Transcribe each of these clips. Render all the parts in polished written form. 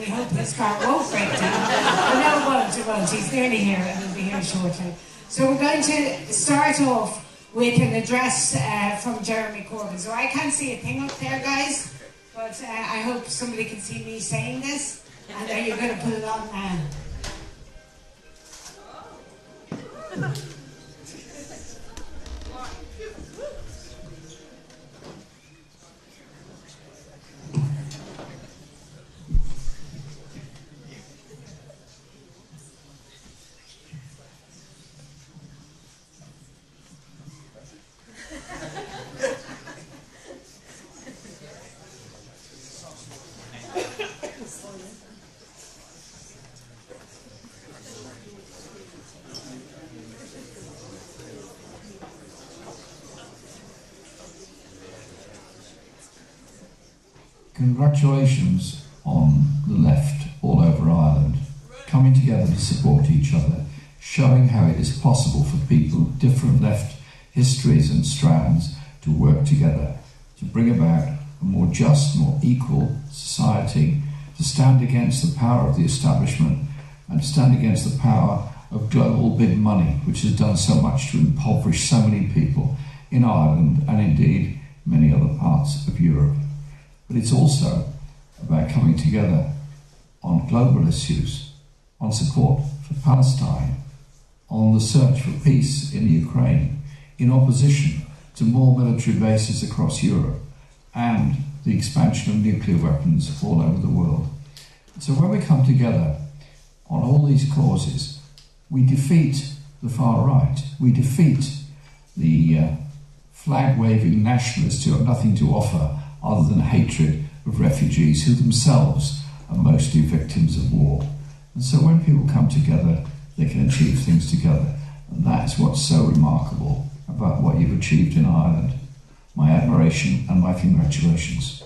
we hope his car won't break down. But no, it won't. He's nearly here and he'll be here shortly. So we're going to start off with an address from Jeremy Corbyn. So I can't see a thing up there, guys, but I hope somebody can see me saying this, and then you're going to put it on now. Congratulations on the left all over Ireland, coming together to support each other, showing how it is possible for people of different left histories and strands to work together to bring about a more just, more equal society, to stand against the power of the establishment and to stand against the power of global big money, which has done so much to impoverish so many people in Ireland and indeed many other parts of Europe. But it's also about coming together on global issues, on support for Palestine, on the search for peace in Ukraine, in opposition to more military bases across Europe, and the expansion of nuclear weapons all over the world. So when we come together on all these causes, we defeat the far right, we defeat the flag-waving nationalists who have nothing to offer other than hatred of refugees who themselves are mostly victims of war. And so when people come together, they can achieve things together. And that's what's so remarkable about what you've achieved in Ireland. My admiration and my congratulations.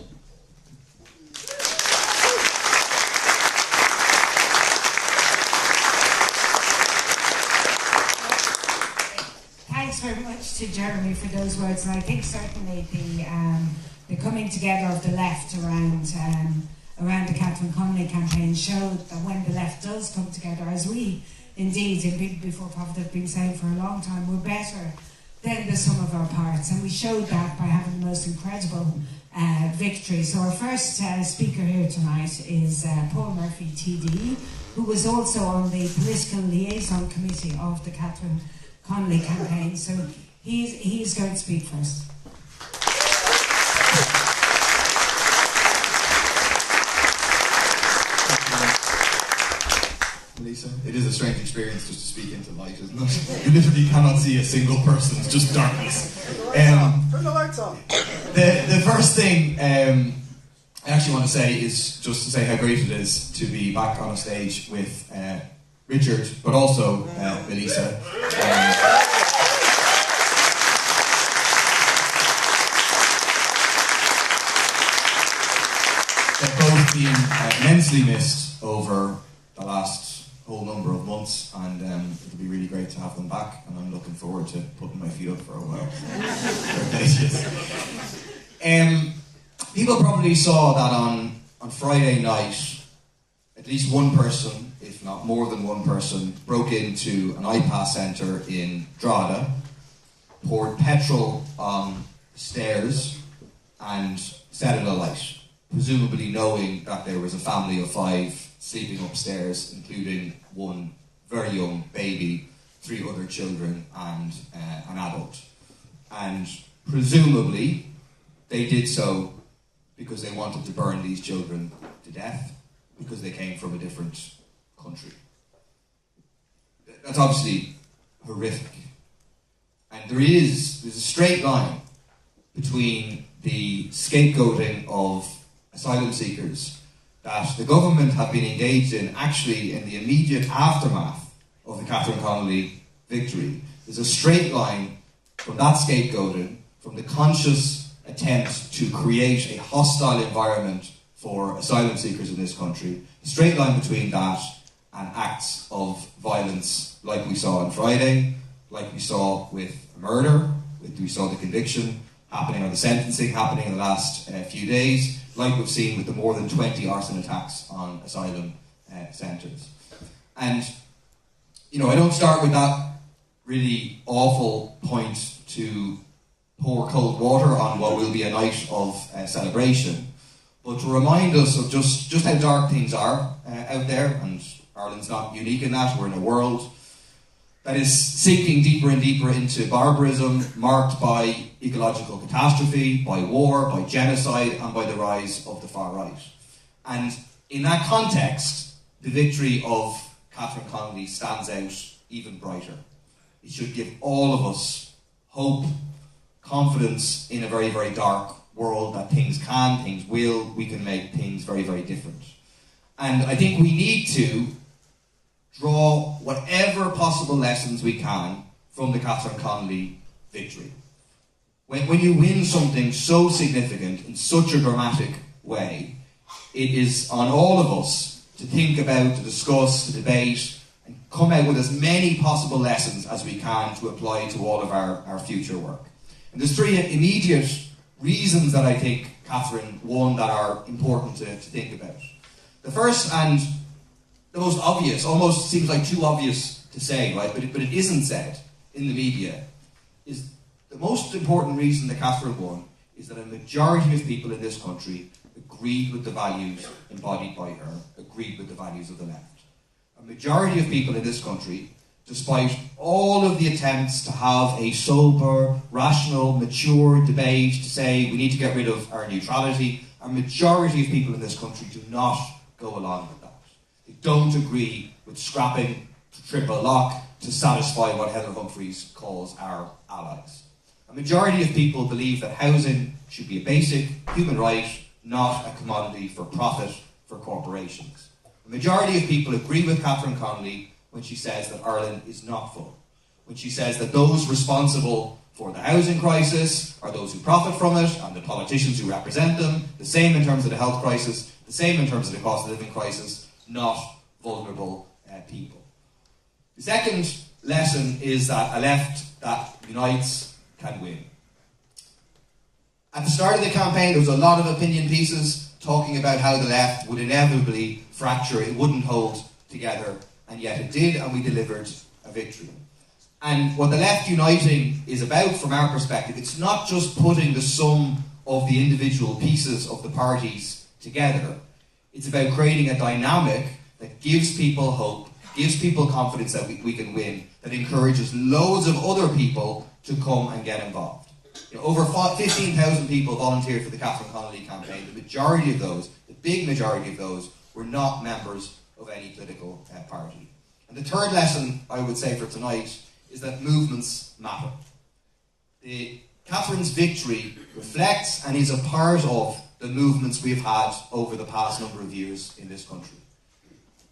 Thanks very much to Jeremy for those words, and I think certainly the coming together of the left around the Catherine Connolly campaign showed that when the left does come together, as we indeed in People Before Profit have been saying for a long time, we're better than the sum of our parts, and we showed that by having the most incredible victory. So our first speaker here tonight is Paul Murphy TD, who was also on the political liaison committee of the Catherine Connolly campaign. So he's going to speak first. Lisa, it is a strange experience just to speak into light, isn't it? You literally cannot see a single person, it's just darkness. Turn the lights on. The first thing I actually want to say is just to say how great it is to be back on a stage with Richard, but also Melissa. They've both been immensely missed over the last whole number of months, and it'll be really great to have them back, and I'm looking forward to putting my feet up for a while. People probably saw that on Friday night, at least one person, if not more than one person, broke into an iPass centre in Drogheda, poured petrol on stairs and set it alight, presumably knowing that there was a family of 5 sleeping upstairs, including one very young baby, 3 other children and an adult. And presumably they did so because they wanted to burn these children to death, because they came from a different country. That's obviously horrific. And there's a straight line between the scapegoating of asylum seekers that the government have been engaged in actually in the immediate aftermath of the Catherine Connolly victory. There's a straight line from that scapegoating, from the conscious attempt to create a hostile environment for asylum seekers in this country, a straight line between that and acts of violence like we saw on Friday, like we saw with murder, we saw the conviction happening or the sentencing happening in the last few days, like we've seen with the more than 20 arson attacks on asylum centres. And, you know, I don't start with that really awful point to pour cold water on what will be a night of celebration, but to remind us of just how dark things are out there, and Ireland's not unique in that. We're in a world that is sinking deeper and deeper into barbarism, marked by ecological catastrophe, by war, by genocide, and by the rise of the far right. And in that context, the victory of Catherine Connolly stands out even brighter. It should give all of us hope, confidence in a very, very dark world that things can, things will, we can make things very, very different. And I think we need to draw whatever possible lessons we can from the Catherine Connolly victory. When you win something so significant in such a dramatic way, it is on all of us to think about, to discuss, to debate, and come out with as many possible lessons as we can to apply to all of our future work. And there's three immediate reasons that I think Catherine won that are important to think about. The first, and the most obvious, almost seems like too obvious to say, right? But it isn't said in the media, is the most important reason that Catherine won is that a majority of people in this country agreed with the values embodied by her, agreed with the values of the left. A majority of people in this country, despite all of the attempts to have a sober, rational, mature debate to say we need to get rid of our neutrality, a majority of people in this country do not go along with that. They don't agree with scrapping the triple lock to satisfy what Heather Humphreys calls our allies. A majority of people believe that housing should be a basic human right, not a commodity for profit for corporations. A majority of people agree with Catherine Connolly when she says that Ireland is not full, when she says that those responsible for the housing crisis are those who profit from it and the politicians who represent them, the same in terms of the health crisis, the same in terms of the cost of living crisis, not vulnerable people. The second lesson is that a left that unites can win. At the start of the campaign, there was a lot of opinion pieces talking about how the left would inevitably fracture, it wouldn't hold together, and yet it did, and we delivered a victory. And what the left uniting is about, from our perspective, it's not just putting the sum of the individual pieces of the parties together. It's about creating a dynamic that gives people hope, gives people confidence that we can win, that encourages loads of other people to come and get involved. You know, over 15,000 people volunteered for the Catherine Connolly campaign. The majority of those, the big majority of those, were not members of any political party. And the third lesson I would say for tonight is that movements matter. Catherine's victory reflects and is a part of the movements we've had over the past number of years in this country.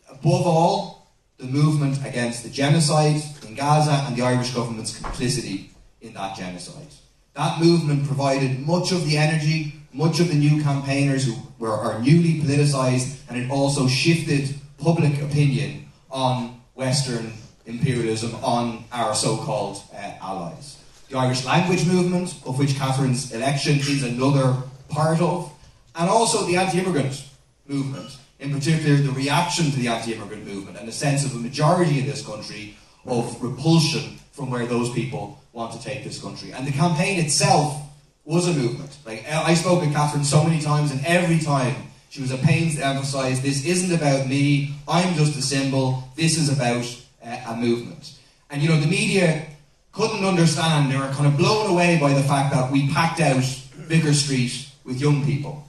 Above all, the movement against the genocide in Gaza and the Irish government's complicity in that genocide. That movement provided much of the energy, much of the new campaigners who are newly politicised, and it also shifted public opinion on Western imperialism, on our so-called allies. The Irish language movement, of which Catherine's election is another part of, and also the anti-immigrant movement, in particular the reaction to the anti-immigrant movement and the sense of a majority in this country of repulsion from where those people want to take this country. And the campaign itself was a movement. Like, I spoke with Catherine so many times, and every time she was at pains to emphasise, this isn't about me, I'm just a symbol, this is about a movement. And you know, the media couldn't understand, they were kind of blown away by the fact that we packed out Vicar Street with young people.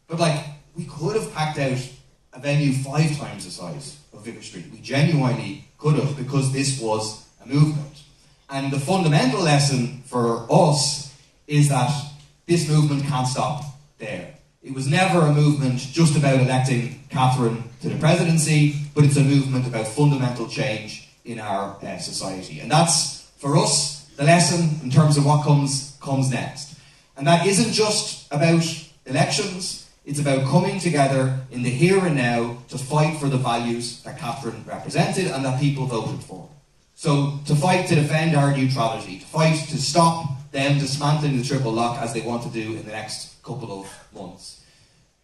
But like, we could have packed out a venue 5 times the size of Vicar Street. We genuinely could have, because this was a movement. And the fundamental lesson for us is that this movement can't stop there. It was never a movement just about electing Catherine to the presidency, but it's a movement about fundamental change in our society. And that's, for us, the lesson in terms of what comes next. And that isn't just about elections, it's about coming together in the here and now to fight for the values that Catherine represented and that people voted for. So, to fight to defend our neutrality, to fight to stop them dismantling the triple lock as they want to do in the next couple of months.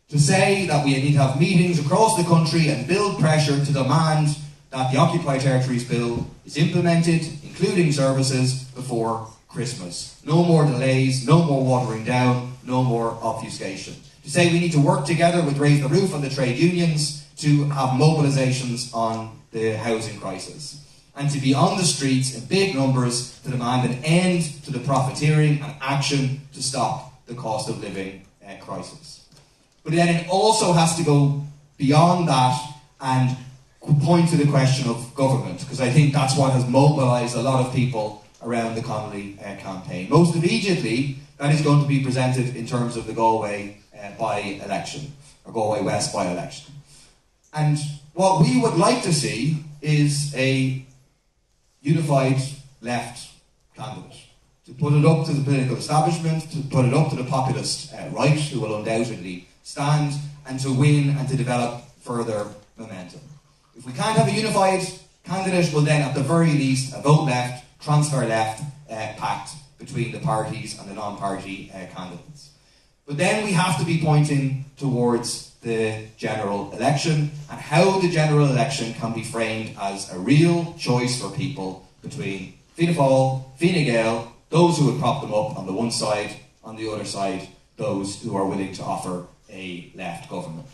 to say that we need to have meetings across the country and build pressure to demand that the Occupied Territories Bill is implemented, including services, before Christmas. No more delays, no more watering down, no more obfuscation. To say we need to work together with Raise the Roof and the trade unions to have mobilisations on the housing crisis. And to be on the streets in big numbers to demand an end to the profiteering and action to stop the cost of living crisis. But then it also has to go beyond that and point to the question of government, because I think that's what has mobilised a lot of people around the Connolly campaign. Most immediately, that is going to be presented in terms of the Galway by-election, or Galway West by-election. And what we would like to see is a unified left candidate, to put it up to the political establishment, to put it up to the populist right, who will undoubtedly stand, and to win and to develop further momentum. If we can't have a unified candidate, well then at the very least a vote left, transfer left pact between the parties and the non-party candidates. But then we have to be pointing towards the general election and how the general election can be framed as a real choice for people between Fianna Fáil, Fine Gael, those who would prop them up on the one side, on the other side, those who are willing to offer a left government.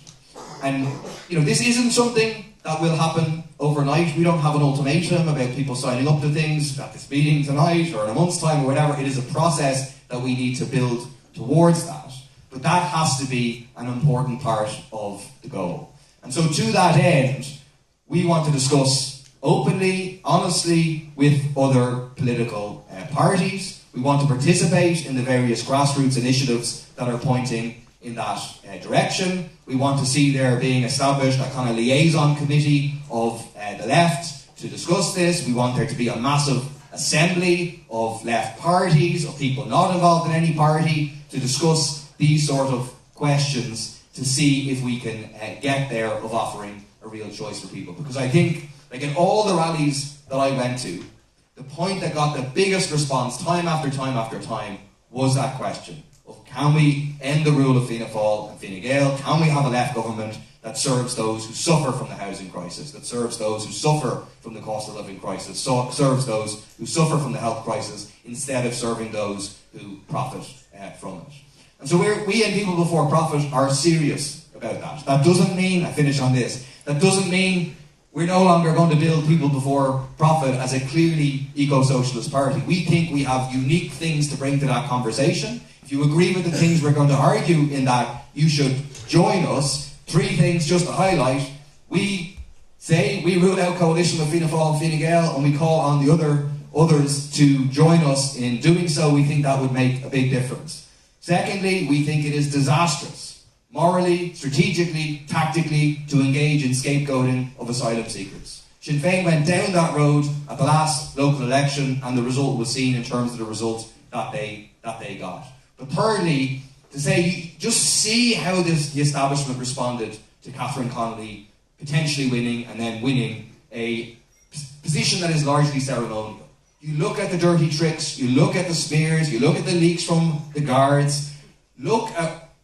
And this isn't something that will happen overnight. We don't have an ultimatum about people signing up to things at this meeting tonight or in a month's time or whatever. It is a process that we need to build towards that. But that has to be an important part of the goal. And so to that end, we want to discuss openly, honestly, with other political parties. We want to participate in the various grassroots initiatives that are pointing in that direction. We want to see there being established a kind of liaison committee of the left to discuss this. We want there to be a massive assembly of left parties, of people not involved in any party, to discuss these sort of questions to see if we can get there of offering a real choice for people. Because I think, like in all the rallies that I went to, the point that got the biggest response time after time after time was that question of, can we end the rule of Fianna Fáil and Fine Gael? Can we have a left government that serves those who suffer from the housing crisis, that serves those who suffer from the cost of living crisis, serves those who suffer from the health crisis, instead of serving those who profit from it? And so we and People Before Profit are serious about that. That doesn't mean, I finish on this, that doesn't mean we're no longer going to build People Before Profit as a clearly eco-socialist party. We think we have unique things to bring to that conversation. If you agree with the things we're going to argue in that, you should join us. 3 things just to highlight. We say we rule out coalition with Fianna Fáil and Fine Gael, and we call on the others to join us in doing so. We think that would make a big difference. Secondly, we think it is disastrous, morally, strategically, tactically, to engage in scapegoating of asylum seekers. Sinn Féin went down that road at the last local election, and the result was seen in terms of the result that they got. But thirdly, to say, just see how the establishment responded to Catherine Connolly potentially winning and then winning a position that is largely ceremonial. You look at the dirty tricks, you look at the smears, you look at the leaks from the guards,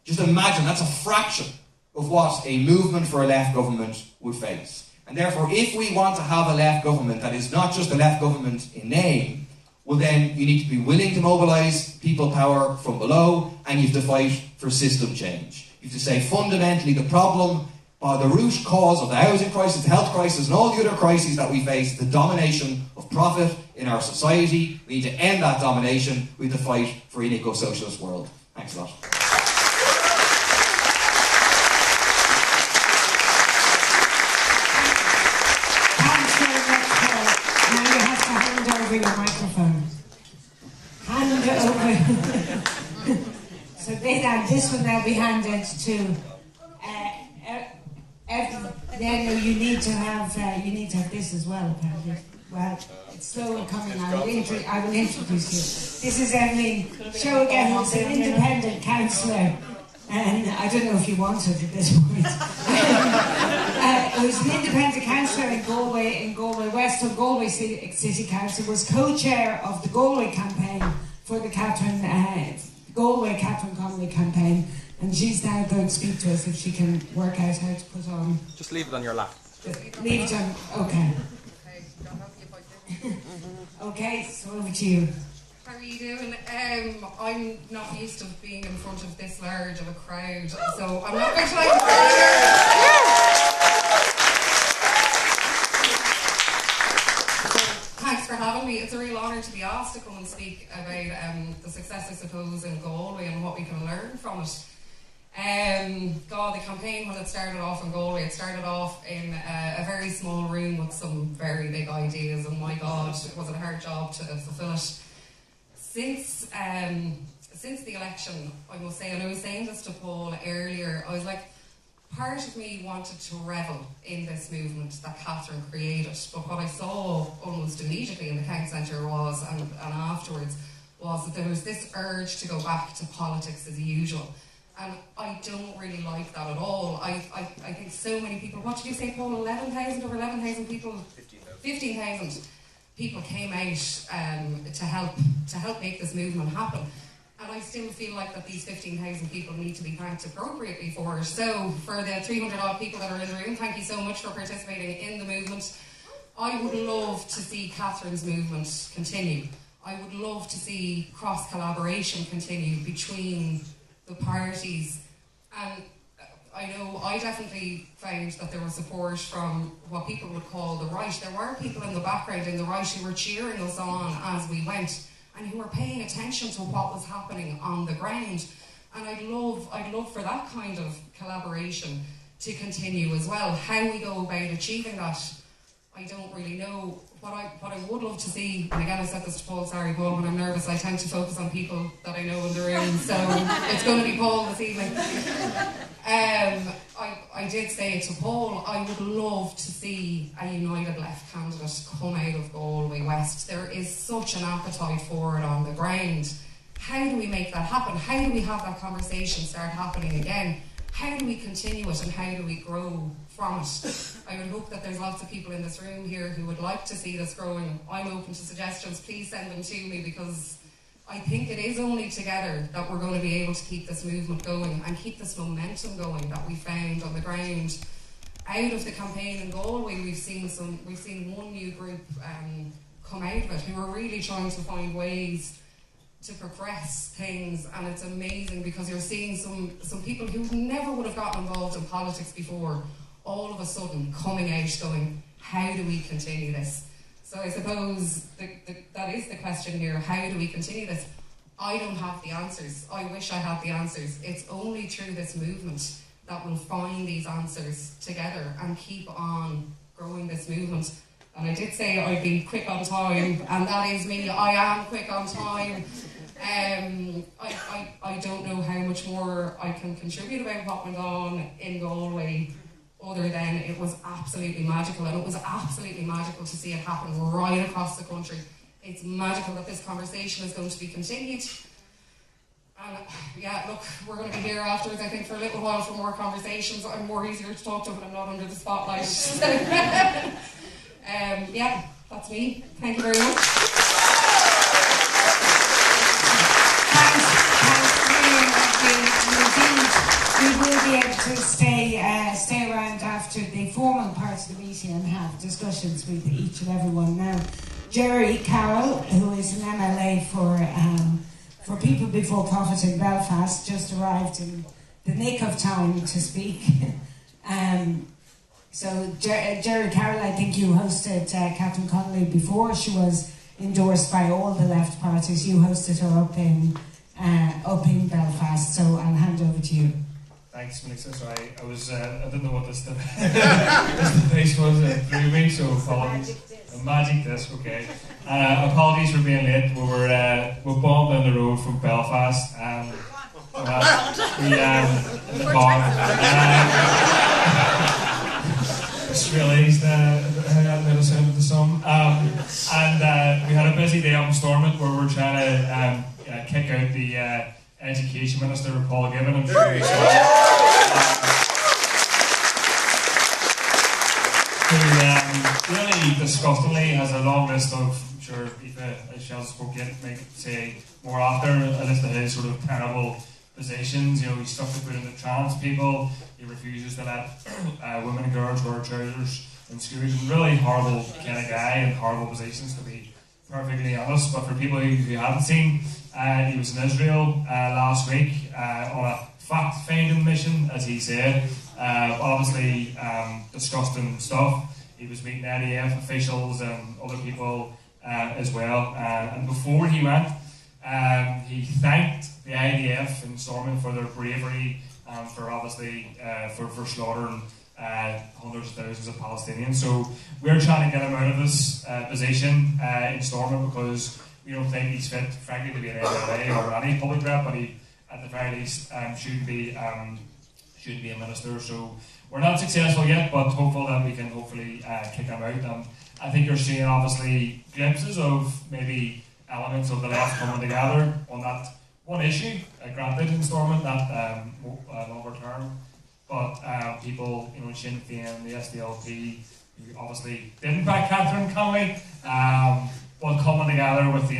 just imagine that's a fraction of what a movement for a left government would face. And therefore, if we want to have a left government that is not just a left government in name, well then you need to be willing to mobilise people power from below, and you have to fight for system change. You have to say fundamentally the problem, the root cause of the housing crisis, the health crisis, and all the other crises that we face, the domination of profit in our society. We need to end that domination. We have to fight for an eco-socialist world. Thanks a lot. Thanks very much, Paul. Now you have to hand over your microphone. Hand it over. So this will now be handed to no, you need to have this as well, apparently. Well, it's slowly coming. I will introduce you. This is Emily Shogan, who's an independent councillor, and I don't know if you want it at this point. Who's an independent councillor in Galway West, of Galway City Council, was co-chair of the Galway campaign for the Galway Catherine Connolly campaign. And she's now going to speak to us if she can work out how to put on... Just leave it on your lap. Leave it on... Okay. Okay, so over to you. How are you doing? I'm not used to being in front of this large of a crowd, so I'm not going to try and... Thanks for having me. It's a real honour to be asked to come and speak about the success, I suppose, in Galway and what we can learn from it. The campaign, when it started off in Galway, it started off in a very small room with some very big ideas, and my God, it was a hard job to fulfil it. Since the election, I must say, and I was saying this to Paul earlier, I was like, part of me wanted to revel in this movement that Catherine created, but what I saw almost immediately in the County Centre was, and afterwards, was that there was this urge to go back to politics as usual. And I don't really like that at all. I think so many people, what did you say, Paul, 11,000, over 11,000 people? 15,000 people came out to help make this movement happen. And I still feel like that these 15,000 people need to be thanked appropriately for it. So for the 300 odd people that are in the room, thank you so much for participating in the movement. I would love to see Catherine's movement continue. I would love to see cross-collaboration continue between the parties, and I know I definitely found that there was support from what people would call the right. There were people in the background in the right who were cheering us on as we went and who were paying attention to what was happening on the ground, and I'd love for that kind of collaboration to continue as well. How we go about achieving that, I don't really know. What I would love to see, and again I said this to Paul, sorry Paul, when I'm nervous I tend to focus on people that I know in the room, so it's going to be Paul this evening. I did say it to Paul, I would love to see a United Left candidate come out of Galway West. There is such an appetite for it on the ground. How do we make that happen? How do we have that conversation start happening again? How do we continue it and how do we grow from it? I would hope that there's lots of people in this room here who would like to see this growing. I'm open to suggestions, please send them to me, because I think it is only together that we're going to be able to keep this movement going and keep this momentum going that we found on the ground. Out of the campaign in Galway, we've seen one new group come out of it who are really trying to find ways to progress things, and it's amazing because you're seeing some people who never would have gotten involved in politics before all of a sudden coming out going, how do we continue this? So I suppose that is the question here, how do we continue this? I don't have the answers. I wish I had the answers. It's only through this movement that we'll find these answers together and keep on growing this movement. And I did say I'd be quick on time, and that is me, I am quick on time. I don't know how much more I can contribute about what went on in Galway, other than it was absolutely magical, and it was absolutely magical to see it happen right across the country. It's magical that this conversation is going to be continued. And yeah, look, we're going to be here afterwards, I think, for a little while for more conversations. I'm more easier to talk to when I'm not under the spotlight. Yeah, that's me. Thank you very much. We will be able to stay around after the formal part of the meeting and have discussions with each and everyone. Now, Jerry Carroll, who is an MLA for People Before Profit in Belfast, just arrived in the nick of time to speak. So Jerry Carroll, I think you hosted Catherine Connolly before. She was endorsed by all the left parties. You hosted her up in Belfast, so I'll hand over to you. Thanks, Melissa. So I didn't know what this device was through me, so apologies. A magic disc, okay. Apologies for being late. We bombed down the road from Belfast. In the car. Just realised how that made us sound the song. And we had a busy day up in Stormont where we're trying to kick out the Education Minister, Paul Gibbon. I'm sure you saw who really disgustingly has a long list of, I'm sure Aoife, as she has spoken, might say more after, a list of his sort of terrible positions. You know, he stuck the foot into trans people. He refuses to let women and girls wear trousers in schools. Really horrible kind of guy in horrible positions, to be perfectly honest. But for people who haven't seen, he was in Israel last week on a fact-finding mission, as he said. Obviously, disgusting stuff. He was meeting IDF officials and other people as well. And before he went, he thanked the IDF in Stormont for their bravery and for obviously for slaughtering hundreds of thousands of Palestinians. So we're trying to get him out of this position in Stormont because we don't think he's fit, frankly, to be an MLA or any public rep, but he, at the very least, shouldn't be a minister. So we're not successful yet, but hopeful that we can hopefully kick him out. And I think you're seeing obviously glimpses of maybe elements of the left coming together on that one issue, granted in Stormont, that longer term. But people, you know, Sinn Féin, the SDLP, who obviously didn't back Catherine Connolly, but coming together with the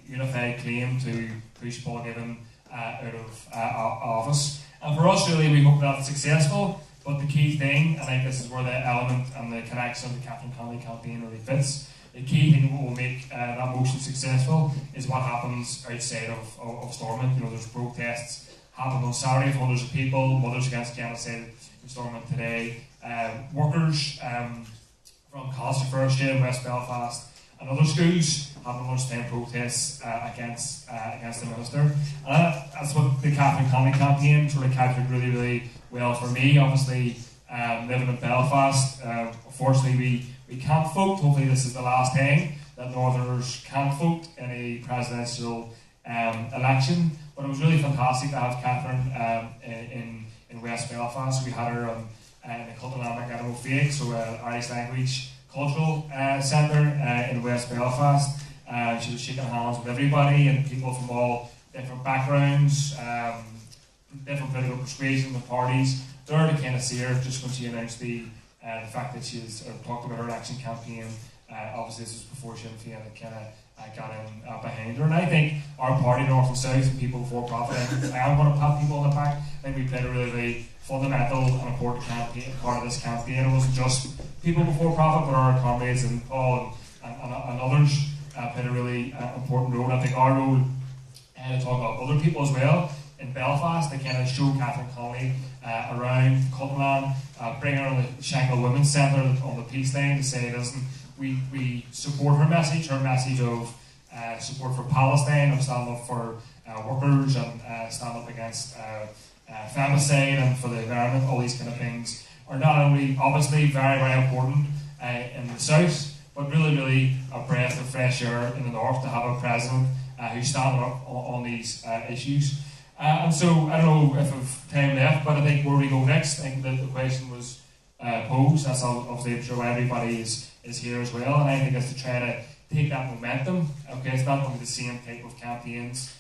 unified claim to push Paul Givan out of office. And for us, really, we hope that's successful. But the key thing, I think this is where the element and the connection of the Catherine Connolly campaign really fits. The key thing that will make that motion successful is what happens outside of Stormont. You know, there's protests happening on Saturday of hundreds of people, Mothers Against Genocide in Stormont today, workers from Costa First in West Belfast and other schools having lunchtime protests against the minister. And that's what the Catherine Connolly campaign sort of captured really, really well for me. Obviously, living in Belfast, unfortunately we can't vote. Hopefully this is the last time that Northerners can't vote in a presidential election. But it was really fantastic to have Catherine in West Belfast. We had her in the Cultanamak Animal Faith, so Irish Language Cultural Centre in West Belfast. She was shaking hands with everybody and people from all different backgrounds, different political persuasions and parties. There to kind of see her just when she announced the fact that she's talked about her election campaign. Obviously this was before Sinn Féin kind of got in behind her. And I think our party, North and South, and People Before Profit, I am going to pat people on the back. I think we played a really, really fundamental and important part of this campaign. It wasn't just People Before Profit, but our comrades and Paul and others played a really important role. I think our role to talk about other people as well in Belfast, they kind of show Catherine Connolly around Cultland, bring her on the Shankill Women's Centre on the peace line to say, listen, we support her message of support for Palestine, of standing up for workers and standing up against femicide and for the environment. All these kind of things are not only obviously very, very important in the south, but really, really a breath of fresh air in the north to have a president who's standing up on these issues. And so, I don't know if I've time left, but I think where we go next, I think that the question was posed. That's obviously, I'm sure why everybody is here as well, and I think it's to try to take that momentum. Okay, it's not going to be the same type of campaigns,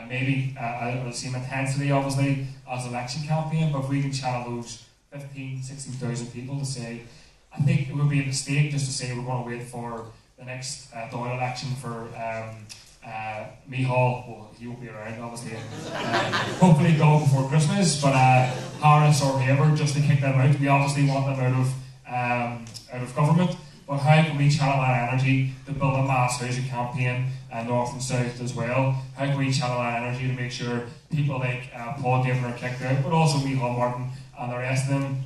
maybe the same intensity, obviously, as election campaign, but if we can channel those 15,000, 16,000 people to say, I think it would be a mistake just to say we're going to wait for the next Dáil election for Micheál. Well, he won't be around, obviously, hopefully go before Christmas, but Harris or whoever, just to kick them out. We obviously want them out of government, but how can we channel that energy to build a mass housing campaign, north and south as well? How can we channel that energy to make sure people like Paul Givan are kicked out, but also Micheál Martin and the rest of them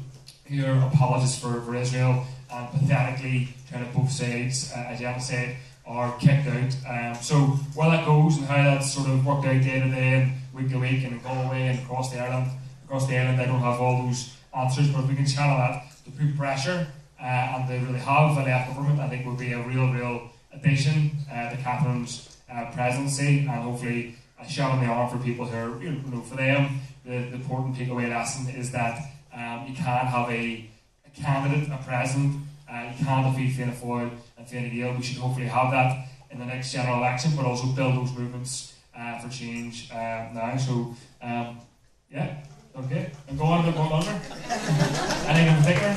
who are apologists for Israel and pathetically trying to both sides, as Jan said, are kicked out. So where that goes and how that's sort of worked out day to day and week to week and in Galway and across the island, I don't have all those answers, but if we can channel that to put pressure and they really have a left government, I think would be a real addition to Catherine's presidency, and hopefully a shot in the arm for people who are, you know, for them, the important takeaway lesson is that you can't have a candidate, a president, you can't defeat Fianna Fáil and Fianna Gael. We should hopefully have that in the next general election, but also build those movements for change now. So, yeah, okay. I'm going longer. Anything in particular?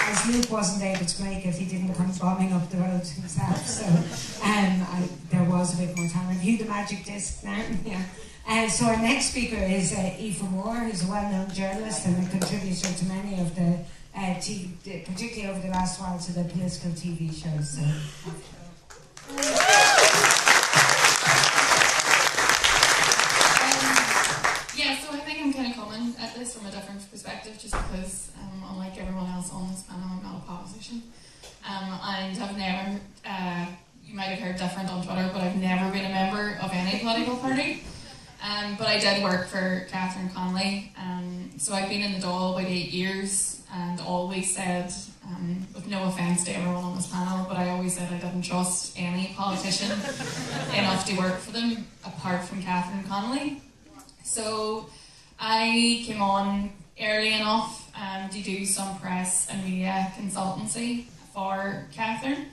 As Luke wasn't able to make it. He didn't come bombing up the road himself. So there was a bit more time. Have you the magic disc now? Yeah. So our next speaker is Aoife Moore, who's a well-known journalist and a contributor to many of the TV, particularly over the last while, to the political TV shows. So. So I think I'm kind of coming at this from a different perspective, just because, unlike everyone else on this panel, I'm not a politician. And I've never, you might have heard different on Twitter, but I've never been a member of any political party. But I did work for Catherine Connolly, so I've been in the Dáil about 8 years, and always said, with no offence to everyone on this panel, but I always said I didn't trust any politician enough to work for them, apart from Catherine Connolly. So I came on early enough to do some press and media consultancy for Catherine,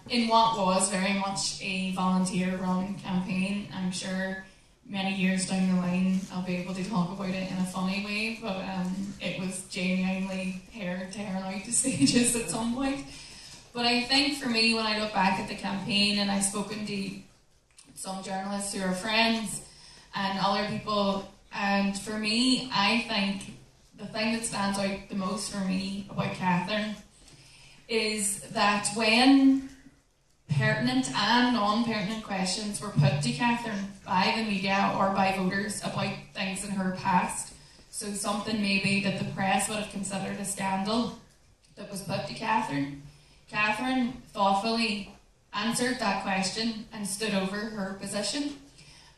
in what was very much a volunteer-run campaign. I'm sure many years down the line I'll be able to talk about it in a funny way, but it was genuinely tearing out the stages at some point. But I think for me, when I look back at the campaign, and I've spoken to some journalists who are friends and other people, and for me, I think the thing that stands out the most for me about Catherine is that when pertinent and non-pertinent questions were put to Catherine by the media or by voters about things in her past, so something maybe that the press would have considered a scandal that was put to Catherine, Catherine thoughtfully answered that question and stood over her position.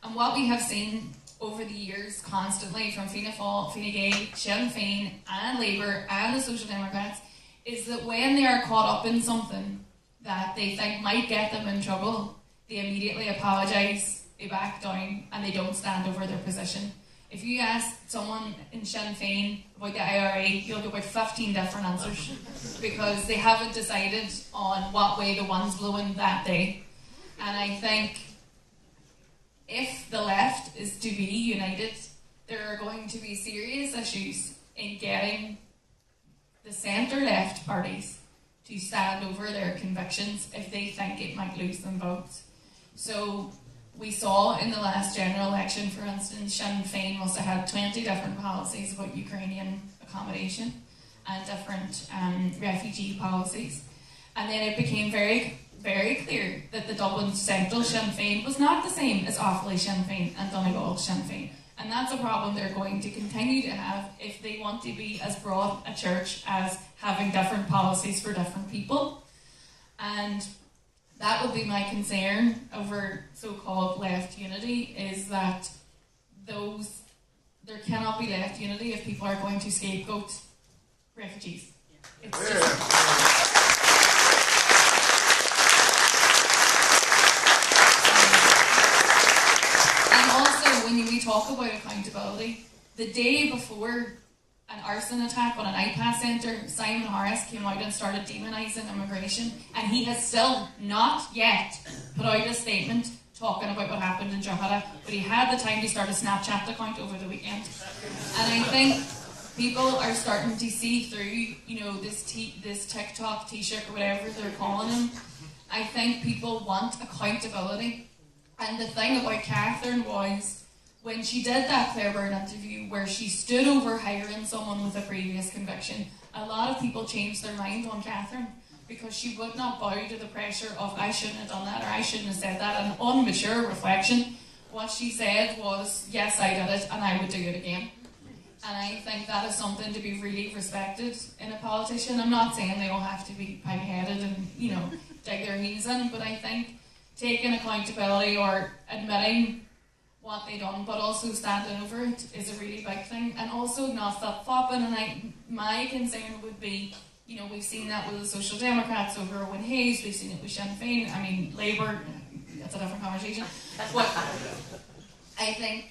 And what we have seen over the years constantly from Fianna Fáil, Fine Gael, Sinn Féin and Labour and the Social Democrats is that when they are caught up in something that they think might get them in trouble, they immediately apologise, they back down, and they don't stand over their position. If you ask someone in Sinn Féin about the IRA, you'll get about 15 different answers because they haven't decided on what way the wind's blowing that day. And I think if the left is to be united, there are going to be serious issues in getting the centre-left parties to stand over their convictions if they think it might lose them votes. So we saw in the last general election, for instance, Sinn Féin must have had 20 different policies about Ukrainian accommodation and different refugee policies. And then it became very, very clear that the Dublin Central Sinn Féin was not the same as Offaly Sinn Féin and Donegal Sinn Féin. And that's a problem they're going to continue to have if they want to be as broad a church as having different policies for different people. And that would be my concern over so-called left unity, is that there cannot be left unity if people are going to scapegoat refugees. It's just... And also, when we talk about accountability, the day before an arson attack on an IPAS centre, Simon Harris came out and started demonising immigration, and he has still not yet put out a statement talking about what happened in Drogheda, but he had the time to start a Snapchat account over the weekend. And I think people are starting to see through, this TikTok Taoiseach or whatever they're calling him. I think people want accountability. And the thing about Catherine was, when she did that Claire Byrne interview where she stood over hiring someone with a previous conviction, a lot of people changed their mind on Catherine because she would not bow to the pressure of I shouldn't have done that or I shouldn't have said that. And on mature reflection, what she said was, yes, I did it and I would do it again. And I think that is something to be really respected in a politician. I'm not saying they all have to be pig-headed and, dig their heels in, but I think taking accountability or admitting what they done, but also standing over it is a really big thing. And also not flip-flopping. And my concern would be, we've seen that with the Social Democrats over Owen Hayes, we've seen it with Sinn Féin, Labour, that's a different conversation. But I think,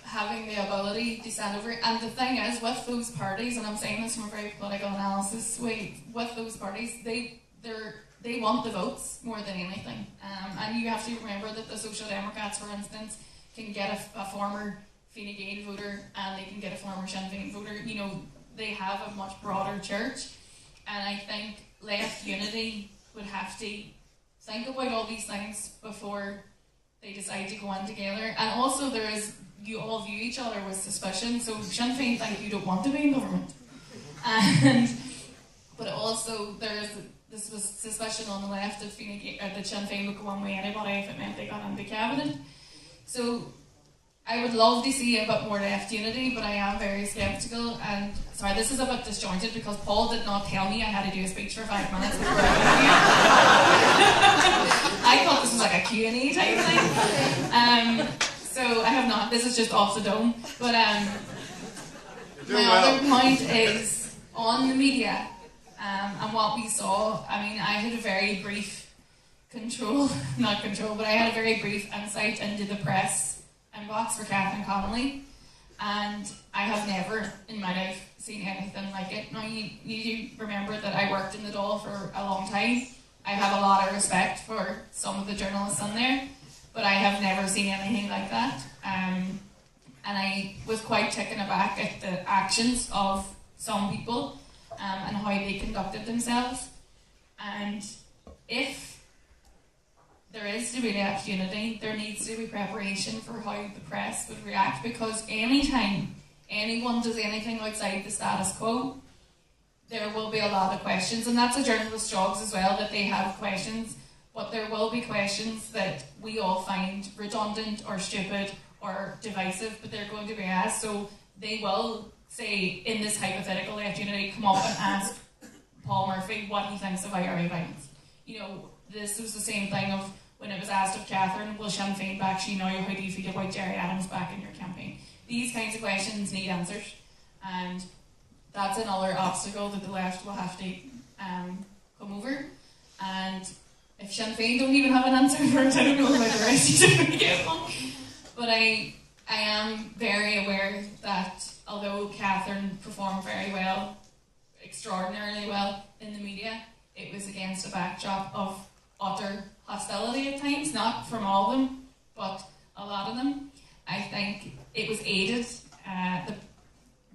having the ability to stand over it. And the thing is, with those parties, and I'm saying this from a very political analysis way, with those parties, they want the votes more than anything. And you have to remember that the Social Democrats, for instance, can get a former Fine Gael voter and they can get a former Sinn Féin voter. They have a much broader church. And I think left unity would have to think about all these things before they decide to go in together. And also you all view each other with suspicion, so Sinn Féin think you don't want to be in government. But also this was suspicion on the left that Sinn Féin would go on with anybody if it meant they got into cabinet. So I would love to see a bit more left unity, but I am very sceptical. And sorry, this is a bit disjointed because Paul did not tell me I had to do a speech for 5 minutes before I got here. I thought this was like a Q&A type thing. So I have not. This is just off the dome. But my other point is on the media and what we saw. I mean, I had a very brief but I had a very brief insight into the press inbox for Catherine Connolly, and I have never in my life seen anything like it. Now you need to remember that I worked in the Dáil for a long time. I have a lot of respect for some of the journalists in there, but I have never seen anything like that. And I was quite taken aback at the actions of some people and how they conducted themselves. And if there is to be left unity, there needs to be preparation for how the press would react, because anytime anyone does anything outside the status quo, there will be a lot of questions, and that's a journalist's job as well, that they have questions, but there will be questions that we all find redundant or stupid or divisive, but they're going to be asked. So they will say, in this hypothetical left unity, come up and ask Paul Murphy what he thinks of IRA violence. You know, this was the same thing of when it was asked of Catherine, will Sinn Féin back you now? How do you feel about Gerry Adams back in your campaign? These kinds of questions need answers, and that's another obstacle that the left will have to come over. And if Sinn Féin don't even have an answer for it, I don't know about the rest of you to get one. But I am very aware that although Catherine performed very well, extraordinarily well in the media, it was against a backdrop of utter hostility at times, not from all of them, but a lot of them. I think it was aided,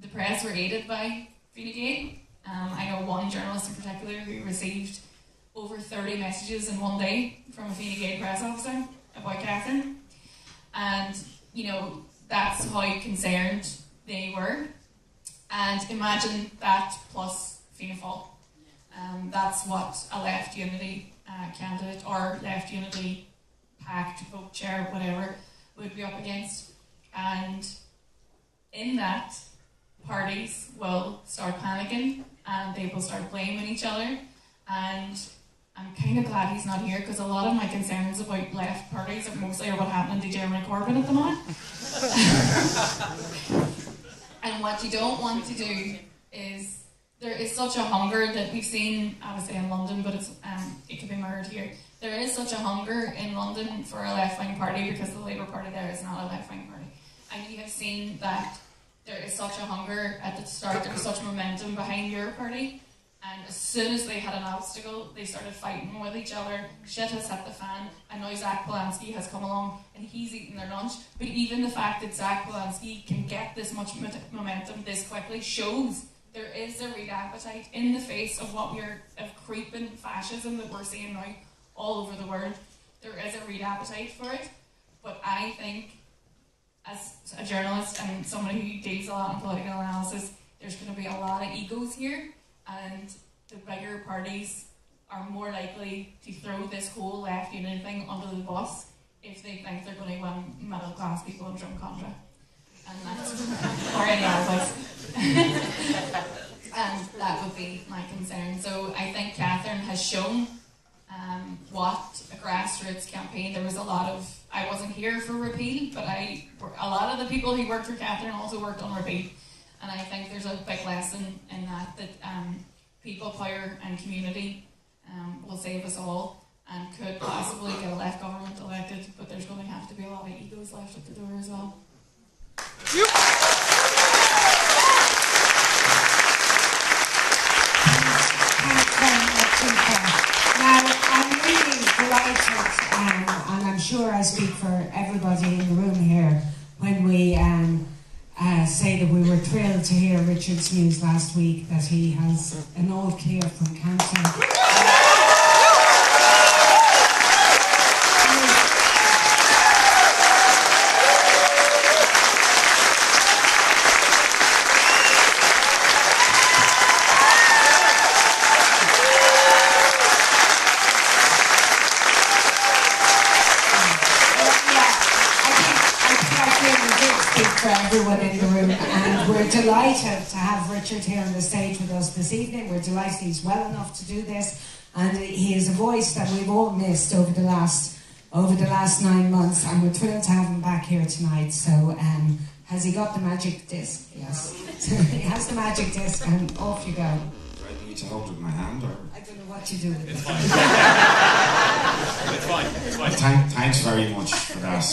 the press were aided by Fine Gael. I know one journalist in particular who received over 30 messages in one day from a Fine Gael press officer about Catherine. And, you know, that's how concerned they were. And imagine that plus Fianna Fáil. That's what a left unity candidate or left unity pact, vote chair, whatever, would be up against. And in that, parties will start panicking and they will start blaming each other. And I'm kind of glad he's not here, because a lot of my concerns about left parties are mostly what happened to Jeremy Corbyn at the moment. And what you don't want to do is, there is such a hunger that we've seen, obviously in London, but it could be mirrored here. There is such a hunger in London for a left-wing party, because the Labour Party there is not a left-wing party. And you have seen that there is such a hunger at the start, there was such momentum behind your party, and as soon as they had an obstacle, they started fighting with each other. Shit has hit the fan, and now Zach Polanski has come along and he's eating their lunch. But even the fact that Zach Polanski can get this much momentum this quickly shows there is a real appetite in the face of what of creeping fascism that we're seeing now all over the world. There is a real appetite for it. But I think, as a journalist and somebody who deals a lot in political analysis, there's going to be a lot of egos here, and the bigger parties are more likely to throw this whole left unity thing under the bus if they think they're going to win middle class people in Drumcondra. And that's, or any other place. And that would be my concern. So I think Catherine has shown what a grassroots campaign. There was a lot of, I wasn't here for repeal, but a lot of the people who worked for Catherine also worked on repeal. And I think there's a big lesson in that people power and community will save us all and could possibly get a left government elected, but there's going to have to be a lot of egos left at the door as well. Thanks very much, Eva. Now, I'm really delighted, and I'm sure I speak for everybody in the room here when we say that we were thrilled to hear Richard's news last week that he has an all clear from cancer. For everyone in the room, and we're delighted to have Richard here on the stage with us this evening. We're delighted he's well enough to do this, and he is a voice that we've all missed over the last 9 months, and we're thrilled to have him back here tonight. So has he got the magic disc? Yes. He has the magic disc, and off you go. Do I need to hold it with my hand, or? I don't know what you do with it. It's fine. It's fine. Thanks very much for that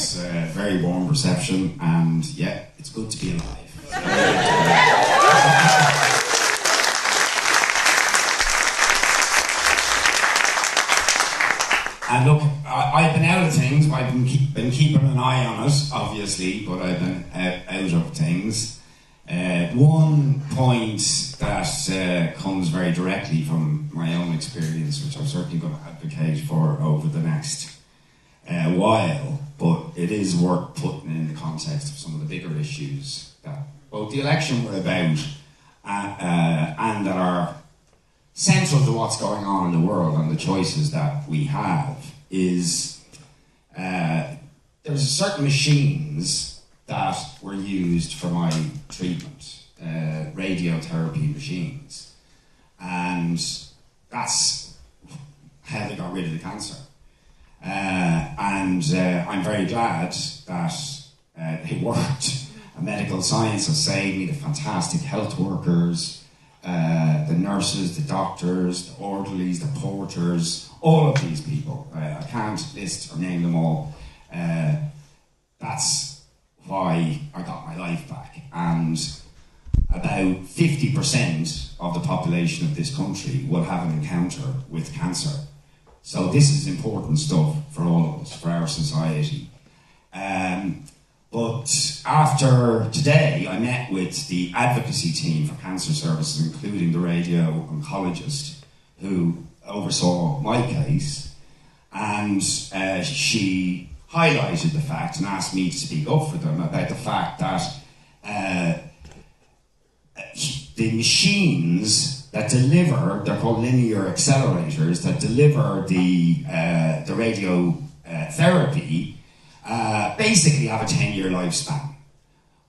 very warm reception, and yeah, it's good to be alive. And look, I've been out of things. I've been keeping an eye on it, obviously, but I've been out of things. One point that comes very directly from my own experience, which I'm certainly going to advocate for over the next while, but it is worth putting in the context of some of the bigger issues that both the election were about and that are central to what's going on in the world and the choices that we have, is there's certain machines that were used for my treatment, radiotherapy machines, and that's how they got rid of the cancer. And I'm very glad that they worked. Medical science has saved me, the fantastic health workers, the nurses, the doctors, the orderlies, the porters, all of these people. I can't list or name them all. That's why I got my life back. And about 50% of the population of this country will have an encounter with cancer. So this is important stuff for all of us, for our society. But after today, I met with the advocacy team for cancer services, including the radio oncologist who oversaw my case, and she highlighted the fact and asked me to speak up for them about the fact that the machines that deliver, they're called linear accelerators, that deliver the radio therapy, basically have a 10-year lifespan.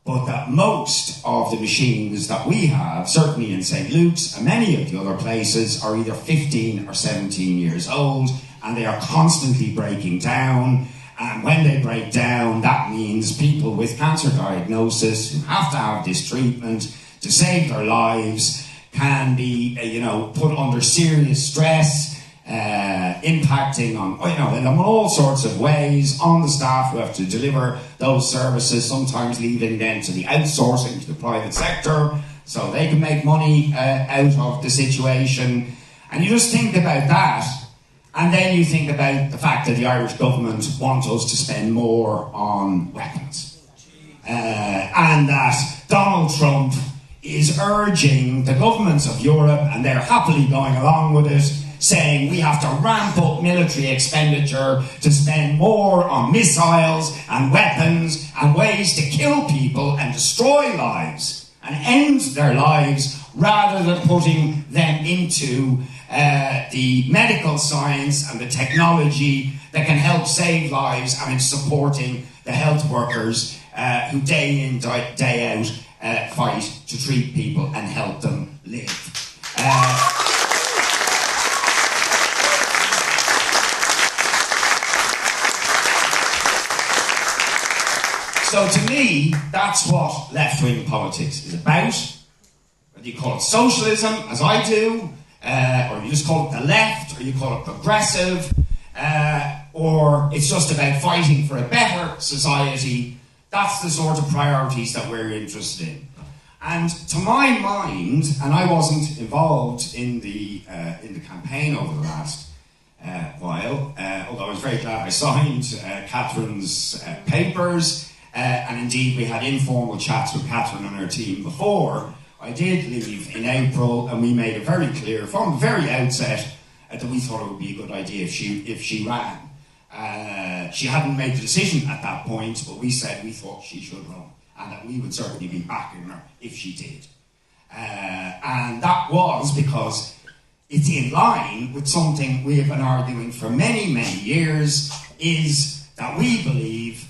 But that most of the machines that we have, certainly in St. Luke's and many of the other places, are either 15 or 17 years old, and they are constantly breaking down. And when they break down, that means people with cancer diagnosis who have to have this treatment to save their lives can be, put under serious stress, impacting on, in all sorts of ways on the staff who have to deliver those services, sometimes leaving them to the outsourcing to the private sector so they can make money out of the situation. And you just think about that, and then you think about the fact that the Irish government want us to spend more on weapons. And that Donald Trump is urging the governments of Europe, and they're happily going along with it, saying we have to ramp up military expenditure to spend more on missiles and weapons and ways to kill people and destroy lives and end their lives, rather than putting them into the medical science and the technology that can help save lives, and in supporting the health workers who day in, day out fight to treat people and help them live. So to me, that's what left-wing politics is about. Whether you call it socialism, as I do, or you just call it the left, or you call it progressive, or it's just about fighting for a better society, that's the sort of priorities that we're interested in. And to my mind, and I wasn't involved in the campaign over the last while, although I was very glad I signed Catherine's papers, and indeed we had informal chats with Catherine and her team before I did leave in April, and we made it very clear from the very outset that we thought it would be a good idea if she ran. She hadn't made the decision at that point, but we said we thought she should run, and that we would certainly be backing her if she did. And that was because it's in line with something we have been arguing for many, many years, is that we believe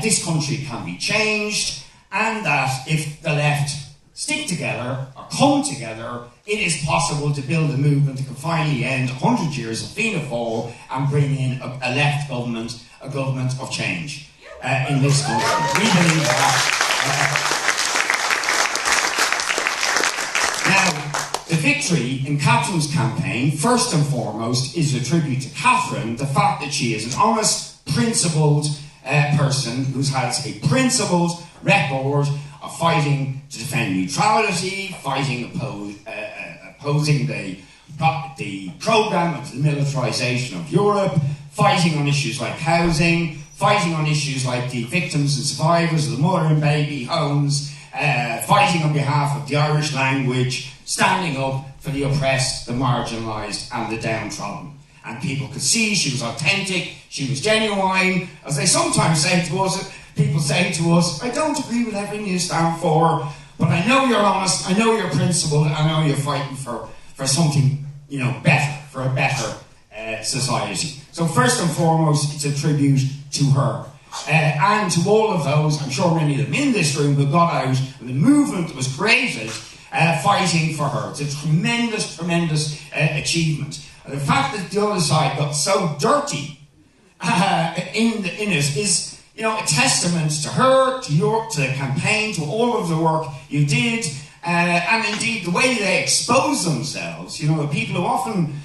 this country can be changed, and that if the left stick together or come together, it is possible to build a movement that can finally end 100 years of Fianna Fáil and bring in a left government, a government of change in this country. We believe that. Now, the victory in Catherine's campaign, first and foremost, is a tribute to Catherine, the fact that she is an honest, principled person who has a principled record of fighting to defend neutrality, fighting opposing the programme of the militarisation of Europe, fighting on issues like housing, fighting on issues like the victims and survivors of the mother and baby homes, fighting on behalf of the Irish language, standing up for the oppressed, the marginalised and the downtrodden. And people could see she was authentic, she was genuine. As they sometimes say to us, people say to us, I don't agree with everything you stand for, but I know you're honest, I know you're principled, I know you're fighting for something, better, for a better society. So first and foremost, it's a tribute to her. And to all of those, I'm sure many of them in this room, who got out, and the movement that was created fighting for her. It's a tremendous, tremendous achievement. And the fact that the other side got so dirty in it is, a testament to her, to the campaign, to all of the work you did, and indeed the way they expose themselves. The people who often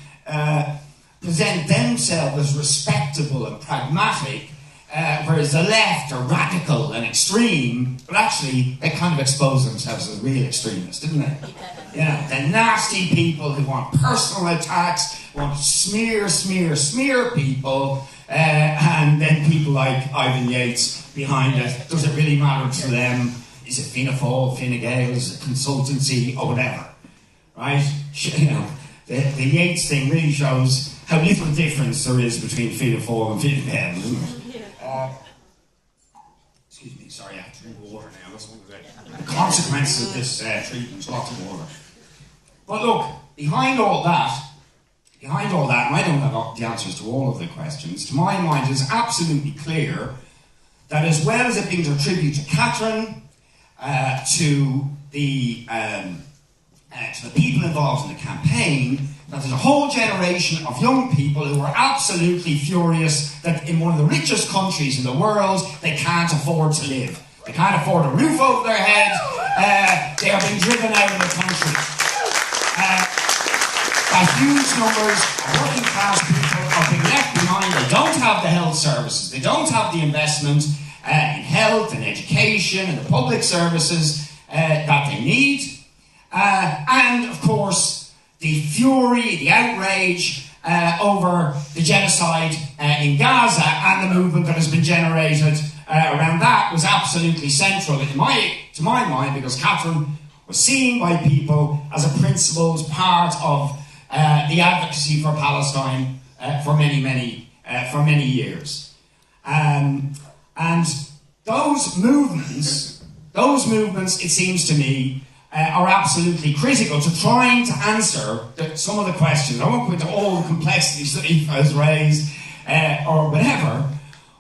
present themselves as respectable and pragmatic, whereas the left are radical and extreme, but actually they kind of expose themselves as real extremists, didn't they? The nasty people who want personal attacks, want to smear people, and then people like Ivan Yates behind it. Does it really matter to them? Is it Fianna Fáil, Fine Gael, is it consultancy, or whatever? Right? The Yates thing really shows how little difference there is between Fianna Fáil and Fine Gael, isn't it? Excuse me, sorry, I have to drink water now. That's one of the consequences of this treatment, lots of water. But look, behind all that, and I don't have the answers to all of the questions, to my mind it's absolutely clear that as well as it being a tribute to Catherine, to the people involved in the campaign, that there's a whole generation of young people who are absolutely furious that in one of the richest countries in the world they can't afford to live. They can't afford a roof over their head. They are being driven out of the country. Huge numbers of working class people are being left behind. They don't have the health services. They don't have the investment in health and education and the public services that they need. And of course, the fury, the outrage over the genocide in Gaza and the movement that has been generated around that was absolutely central to my mind, because Catherine was seen by people as a principled part of the advocacy for Palestine for many years. And those movements, it seems to me, are absolutely critical to trying to answer some of the questions. I won't go into all the complexities that Aoife has raised or whatever,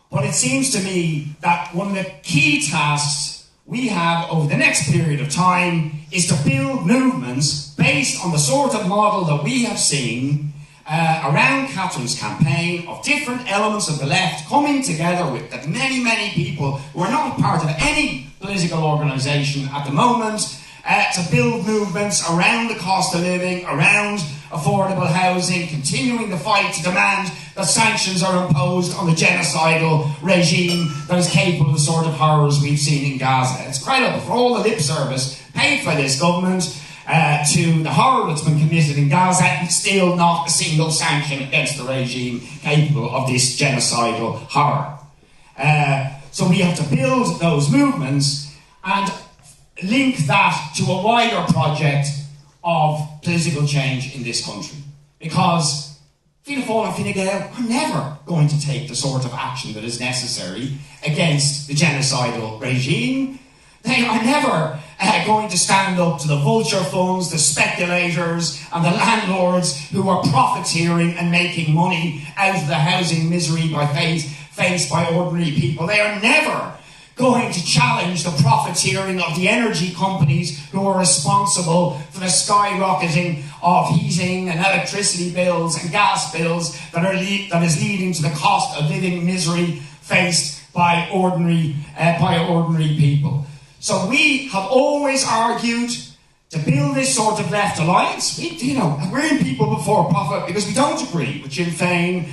but it seems to me that one of the key tasks we have over the next period of time is to build movements based on the sort of model that we have seen around Catherine's campaign, of different elements of the left coming together with the many people who are not part of any political organisation at the moment, to build movements around the cost of living, around affordable housing, continuing the fight to demand that sanctions are imposed on the genocidal regime that is capable of the sort of horrors we've seen in Gaza. It's credible for all the lip service paid by this government to the horror that's been committed in Gaza, and still not a single sanction against the regime capable of this genocidal horror. So we have to build those movements and link that to a wider project of political change in this country. Because Fianna Fáil and Fine Gael are never going to take the sort of action that is necessary against the genocidal regime. They are never going to stand up to the vulture funds, the speculators and the landlords who are profiteering and making money out of the housing misery faced by ordinary people. They are never going to challenge the profiteering of the energy companies who are responsible for the skyrocketing of heating and electricity bills and gas bills that is leading to the cost of living misery faced by ordinary people. So we have always argued to build this sort of left alliance. We're in People Before Profit because we don't agree with Sinn Féin,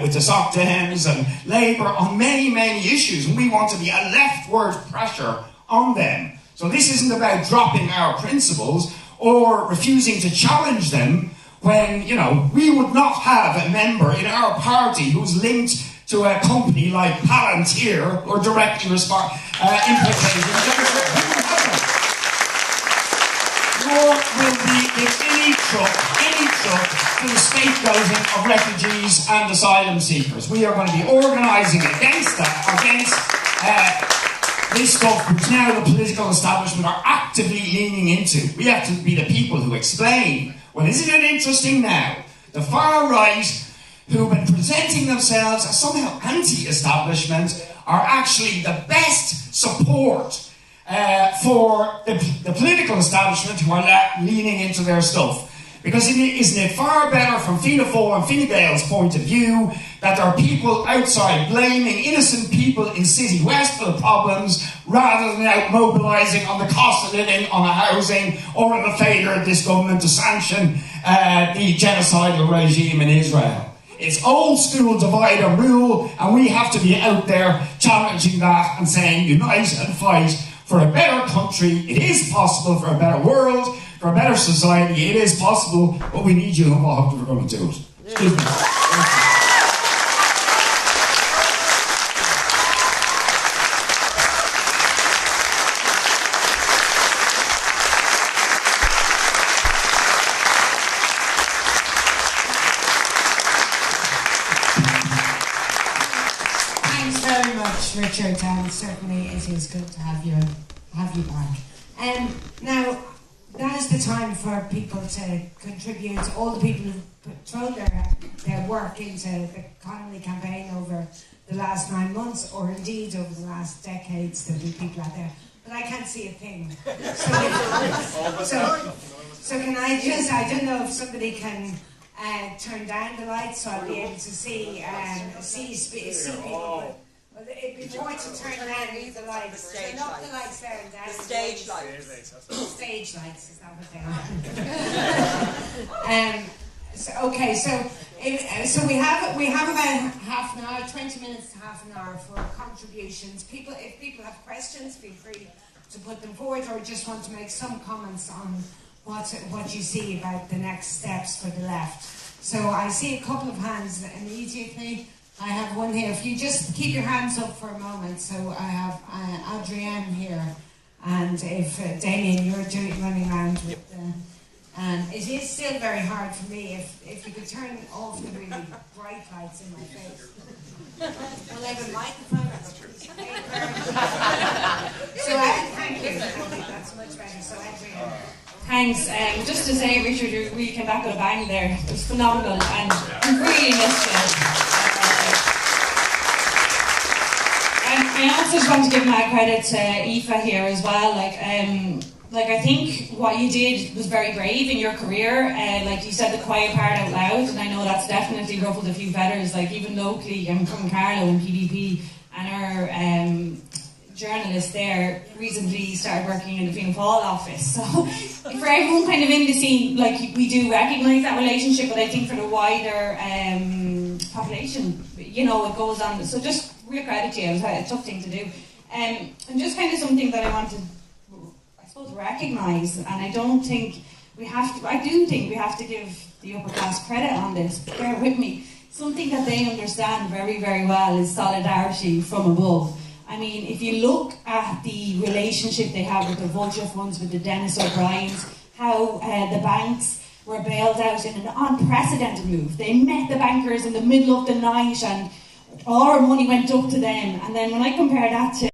with the Soc Dems and Labour on many, many issues, and we want to be a leftward pressure on them. So this isn't about dropping our principles or refusing to challenge them when, we would not have a member in our party who's linked to a company like Palantir or directly implicated. Nor will we give any truck to the scapegoating of refugees and asylum seekers. We are going to be organising against that, against this stuff which now the political establishment are actively leaning into. We have to be the people who explain, well, isn't it interesting now? The far right, who've been presenting themselves as somehow anti-establishment, are actually the best support for the political establishment who are leaning into their stuff. Because isn't it far better from Fianna Fáil and Fine Gael's point of view that there are people outside blaming innocent people in City West for the problems rather than out mobilising on the cost of living, on the housing, or on the failure of this government to sanction the genocidal regime in Israel? It's old school divide and rule, and we have to be out there challenging that and saying unite and fight for a better country. It is possible for a better world, for a better society. It is possible, but we need you involved if we're going to do it. Excuse me. Thanks very much, Richard, and certainly it is good to have you back. Now, that is the time for people to contribute. All the people who've thrown their work into the Connolly campaign over the last 9 months, or indeed over the last decades, there'll be people out there. But I can't see a thing. So can I don't know if somebody can turn down the lights so I'll be able to see people. Well, it'd be more to turn down the lights. Stage not lights. the lights there and down. The stage lights. Stage lights, is that what they are? So we have about half an hour, 20 minutes to half an hour for contributions. If people have questions, feel free to put them forward, or just want to make some comments on what you see about the next steps for the left. So I see a couple of hands immediately. I have one here. If you just keep your hands up for a moment. So I have Adrienne here, and if Damien, you're running around with the... And it is still very hard for me if you could turn off the really bright lights in my face. Well, I have a microphone, that's a piece of paper. So thank you. That's much better. So Adrienne. Thanks. Just to say, Richard, you really came back with a bang there. It was phenomenal, and really missed it. I also just want to give my credit to Aoife here as well. I think what you did was very brave in your career. Like you said the quiet part out loud, and I know that's definitely ruffled a few feathers. Like even locally, I'm from Carlow and PDP, and our journalist there recently started working in the Fianna Fáil office. So for everyone kind of in the scene, like we do recognise that relationship, but I think for the wider population, it goes on. So just real credit to you. It was a tough thing to do, and just kind of something that I want to, I suppose, recognise. And I do think we have to give the upper class credit on this. Bear with me. Something that they understand very, very well is solidarity from above. I mean, if you look at the relationship they have with the vulture funds, with the Dennis O'Briens, how the banks were bailed out in an unprecedented move. They met the bankers in the middle of the night and all our money went up to them. And then when I compare that to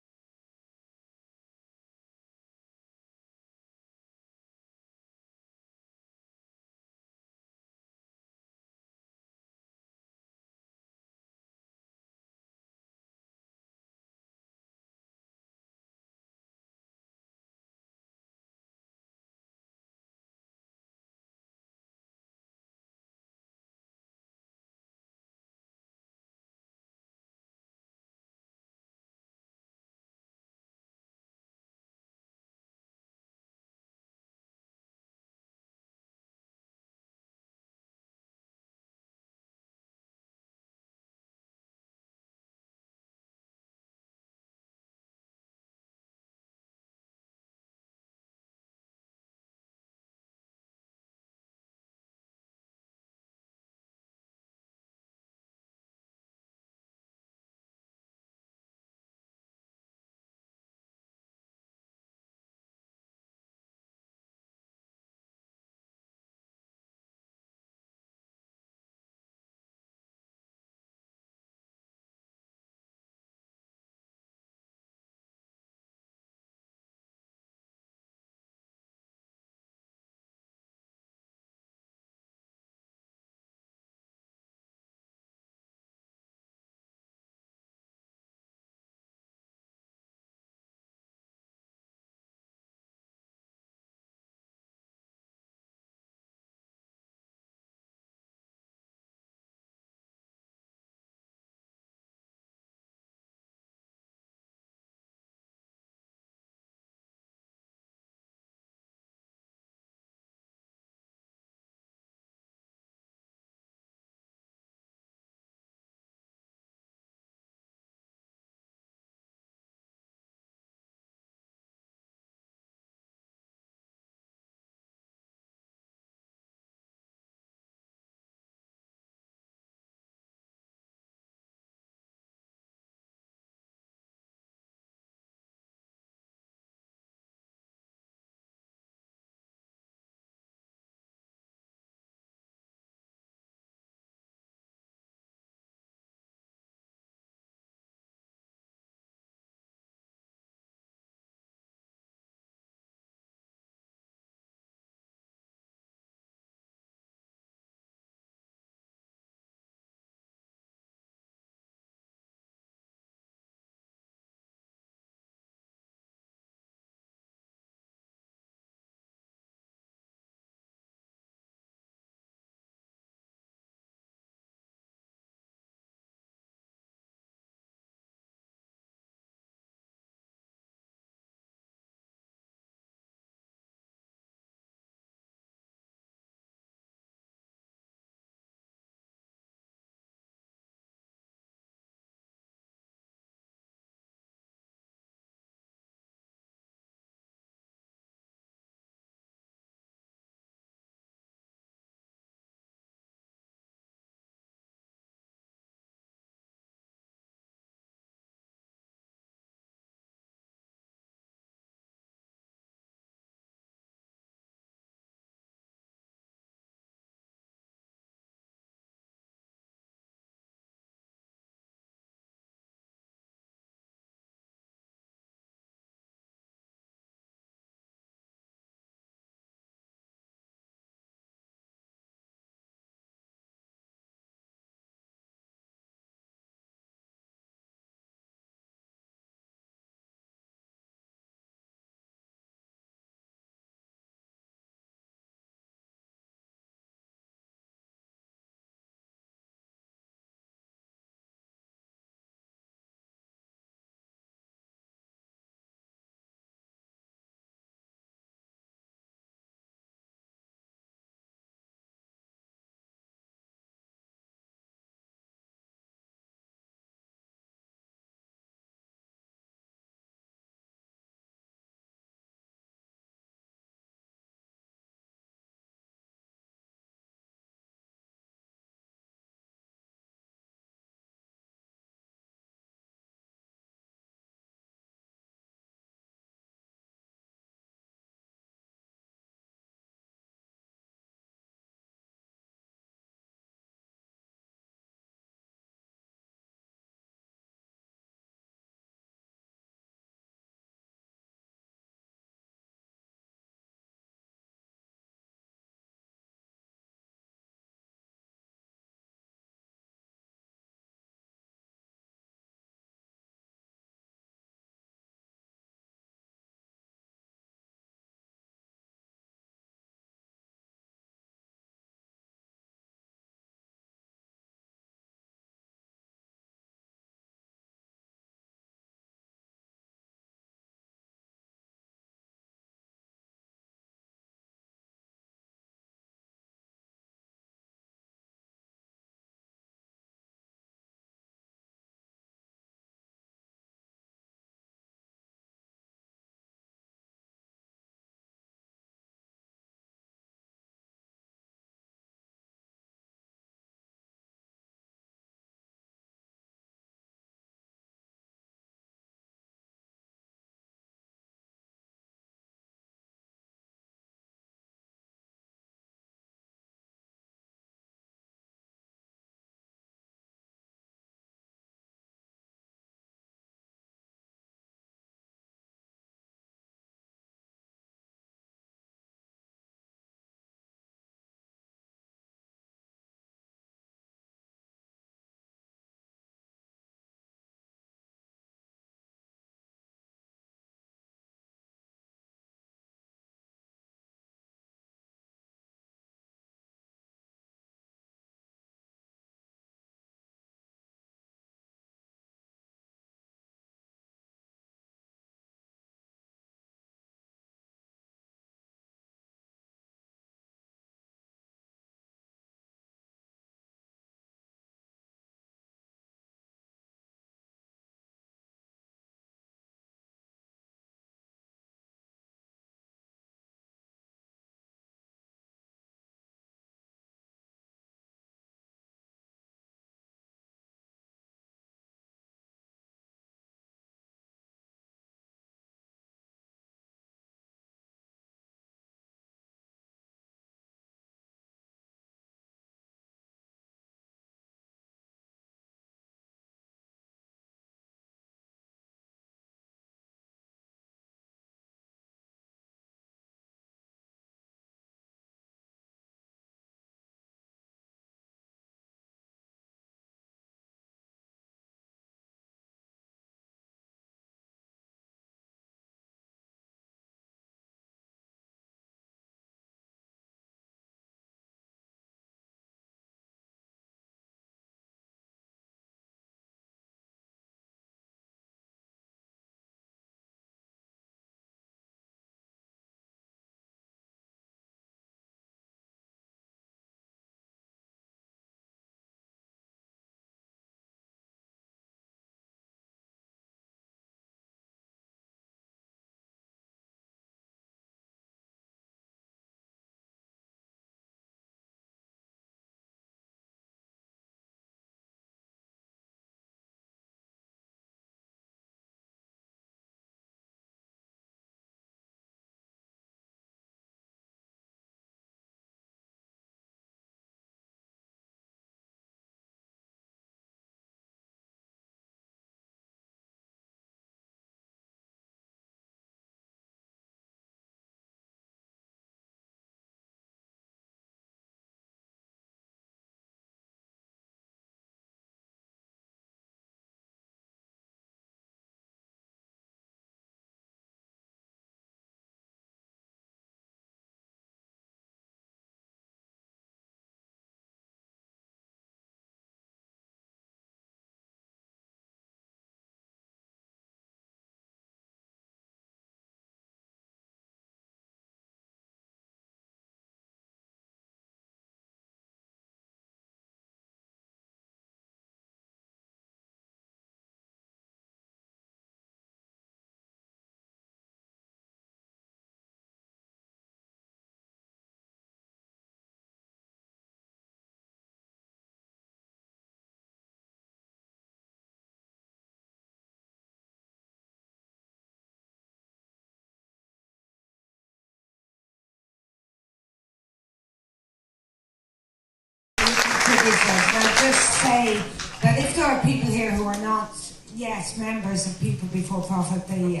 I'll just say that if there are people here who are not yet members of People Before Profit, the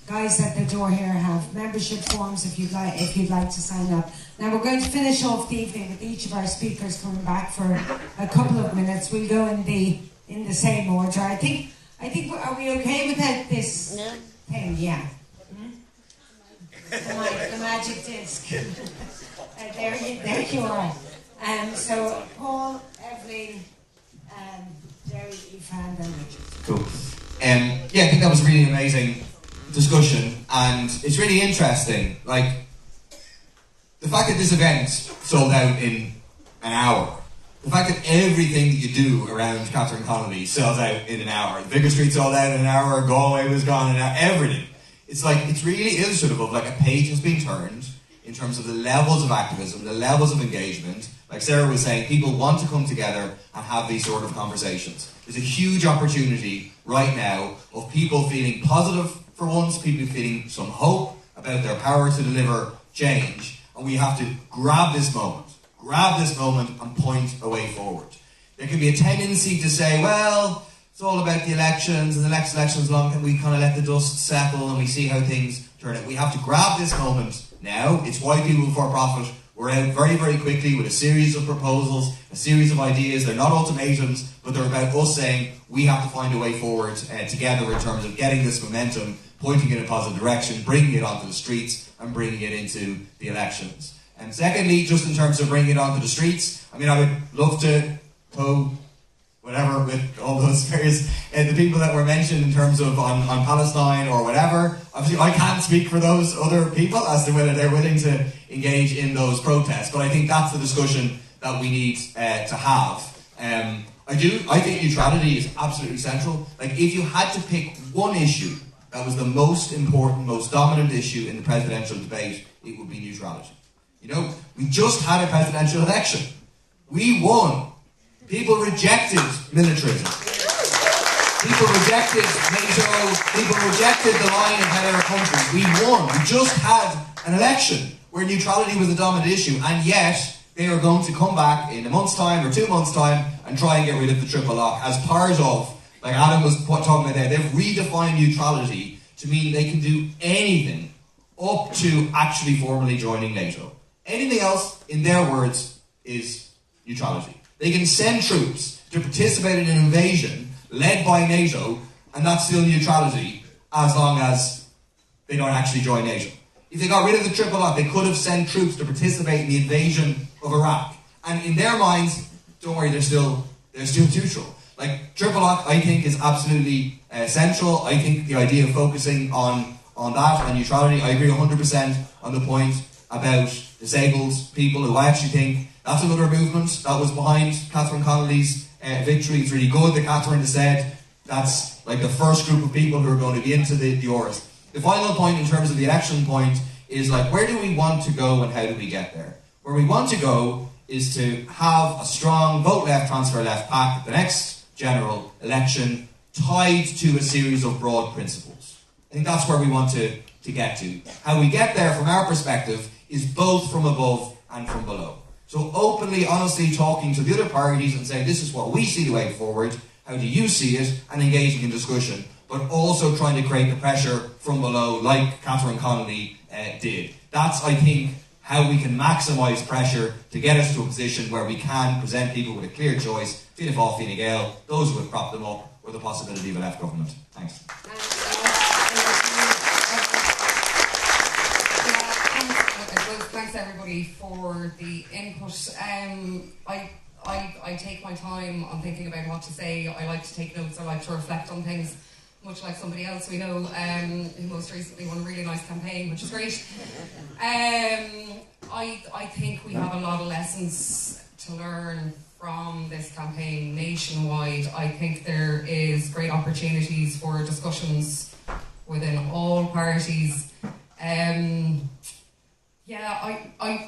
guys at the door here have membership forms if you'd like to sign up. Now we're going to finish off the evening with each of our speakers coming back for a couple of minutes. We'll go in the same order. I think are we okay without this thing? Yeah. The magic disc. There you are. So Paul, Evelyn, Jerry, Aoife, and then Richard. Cool. Yeah, I think that was a really amazing discussion, and it's really interesting. Like the fact that this event sold out in an hour. The fact that everything that you do around Catherine Connolly sells out in an hour. The Vicar Street sold out in an hour, Galway was gone in an hour, everything. It's like, it's really illustrative of like a page has been turned in terms of the levels of activism, the levels of engagement. Like Sarah was saying, people want to come together and have these sort of conversations. There's a huge opportunity right now of people feeling positive for once, people feeling some hope about their power to deliver change, and we have to grab this moment and point a way forward. There can be a tendency to say, well, it's all about the elections, and the next election's long, and we kind of let the dust settle and we see how things turn out. We have to grab this moment now. It's why People Before Profit were out very, very quickly with a series of proposals, a series of ideas. They're not ultimatums, but they're about us saying we have to find a way forward together in terms of getting this momentum, pointing in a positive direction, bringing it onto the streets and bringing it into the elections. And secondly, just in terms of bringing it onto the streets, I mean, I would love to go whatever with all those various the people that were mentioned in terms of on Palestine or whatever. Obviously, I can't speak for those other people as to whether they're willing to engage in those protests, but I think that's the discussion that we need to have. I think neutrality is absolutely central. Like, if you had to pick one issue that was the most important, most dominant issue in the presidential debate, it would be neutrality. You know, we just had a presidential election. We won. People rejected militarism. People rejected NATO. People rejected the line of other countries. We won. We just had an election where neutrality was the dominant issue, and yet they are going to come back in a month's time or 2 months' time and try and get rid of the triple lock as part of, like Adam was talking about there, they've redefined neutrality to mean they can do anything up to actually formally joining NATO. Anything else, in their words, is neutrality. They can send troops to participate in an invasion led by NATO, and that's still neutrality, as long as they don't actually join NATO. If they got rid of the triple lock, they could have sent troops to participate in the invasion of Iraq. And in their minds, don't worry, they're still neutral. Like, triple lock, I think, is absolutely essential. I think the idea of focusing on that and neutrality, I agree 100% on the point about disabled people, who I actually think that's another movement that was behind Catherine Connolly's victory. It's really good that Catherine has said that's like the first group of people who are going to be into the Euros. The final point in terms of the election point is, like, where do we want to go and how do we get there? Where we want to go is to have a strong vote left, transfer left pack at the next general election, tied to a series of broad principles. I think that's where we want to get to. How we get there from our perspective is both from above and from below. So openly, honestly talking to the other parties and saying, this is what we see the way forward, how do you see it, and engaging in discussion, but also trying to create the pressure from below, like Catherine Connolly did. That's, I think, how we can maximise pressure to get us to a position where we can present people with a clear choice, Fianna Fáil, Fine Gael, those who would prop them up, or the possibility of a left government. Thanks. Thanks everybody for the input. I take my time on thinking about what to say. I like to take notes. I like to reflect on things, much like somebody else we know who most recently won a really nice campaign, which is great. I think we have a lot of lessons to learn from this campaign nationwide. I think there is great opportunities for discussions within all parties. I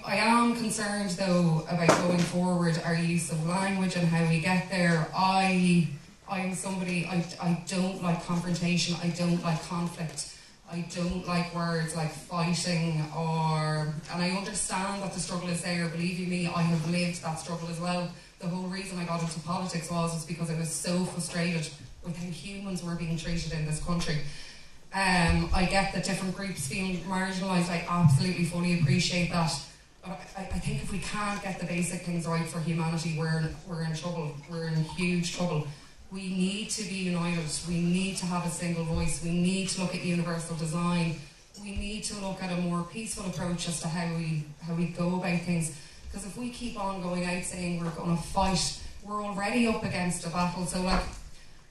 am concerned though about going forward, our use of language and how we get there. I'm somebody, I don't like confrontation, I don't like conflict. I don't like words like fighting and I understand that the struggle is there, believe you me, I have lived that struggle as well. The whole reason I got into politics was because I was so frustrated with how humans were being treated in this country. I get that different groups feel marginalised, I absolutely fully appreciate that. But I think if we can't get the basic things right for humanity, we're in trouble. We're in huge trouble. We need to be united. We need to have a single voice. We need to look at universal design. We need to look at a more peaceful approach as to how we go about things. Because if we keep on going out saying we're going to fight, we're already up against a battle. So like,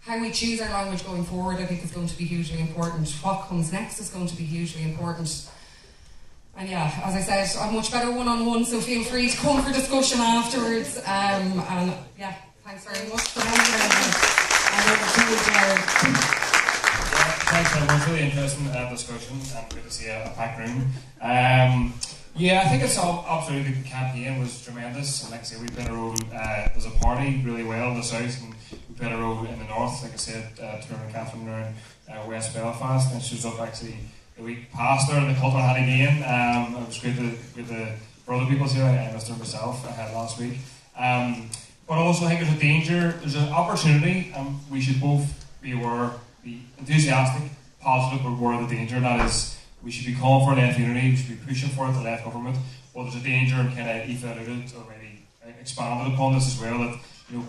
how we choose our language going forward, I think, is going to be hugely important. What comes next is going to be hugely important. And yeah, as I said, I'm much better one-on-one, so feel free to come for discussion afterwards. And yeah, thanks very much for having me. Thanks very much. Really interesting discussion, and good to see a packed room. Yeah, I think it's absolutely, the campaign was tremendous, and like I say, we played a role as a party really well in the south, and we played a role in the north. Like I said, touring Catherine around West Belfast, and she was up actually the week past there in the Culture had a game. It was great for other people here. I missed her myself last week. But also, I think there's a danger, there's an opportunity, and we should both be aware, be enthusiastic, positive, but aware of the danger, and that is we should be calling for left unity, we should be pushing for it, the left government. But there's a danger, and kind of Aoife alluded or maybe expanded upon this as well, that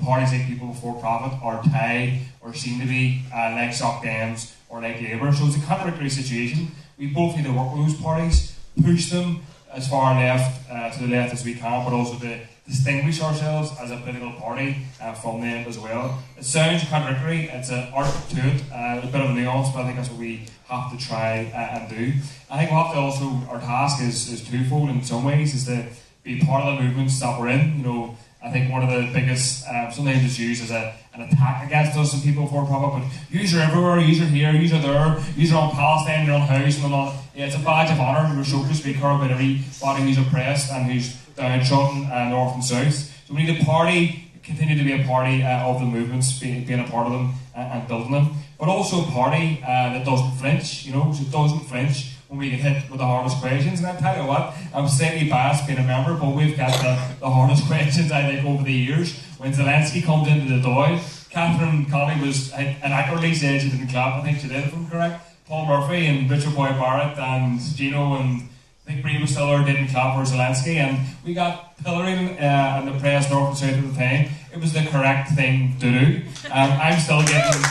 parties like People Before Profit are tied or seem to be like Soc Dems or like Labour. So it's a contradictory situation. We both need to work with those parties, push them as far left to the left as we can, but also to distinguish ourselves as a political party from them as well. It sounds contradictory, it's an art to it, a bit of a nuance, but I think that's what we have to try and do. I think we have to also, our task is twofold in some ways, is to be part of the movements that we're in. I think one of the biggest, sometimes it's used as an attack against us and People Before Profit, but yous are everywhere, yous are here, yous are there, yous are on Palestine, you're on housing and all. Yeah, it's a badge of honour, you're so to speak, about everybody who's oppressed and who's downtrodden north and south. So we need a party, continue to be a party of the movements, being a part of them and building them, but also a party that doesn't flinch, so it doesn't flinch when we get hit with the hardest questions. And I tell you what, I'm slightly biased being a member, but we've got the hardest questions, I think, over the years. When Zelensky comes into the Dáil, Catherine Connolly inaccurately said she didn't clap, I think she did, if I'm correct. Paul Murphy and Richard Boyd Barrett and Gino and I think Bremer Stiller didn't clap for Zelensky, and we got pilloried in the press north and south at the time. It was the correct thing to do. I'm still getting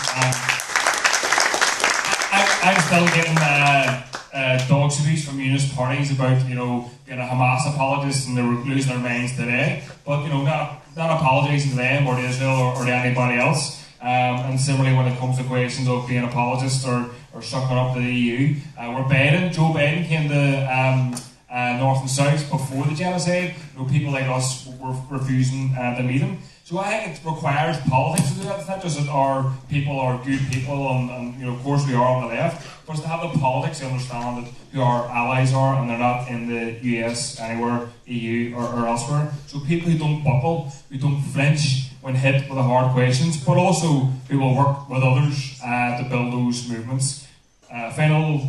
dog abuse from unionist parties about being a Hamas apologist and they're losing their minds today. But not apologising to them or to Israel or to anybody else. And similarly, when it comes to questions of being apologists or sucking up to the EU, Joe Biden came to North and South before the genocide. People like us were refusing to meet him. So I think it requires politics to do that. It's not just that our people are good people, and of course we are on the left, but it's to have the politics to understand that who our allies are, and they're not in the US anywhere, EU or elsewhere. So people who don't buckle, who don't flinch when hit with the hard questions, but also who will work with others to build those movements. Final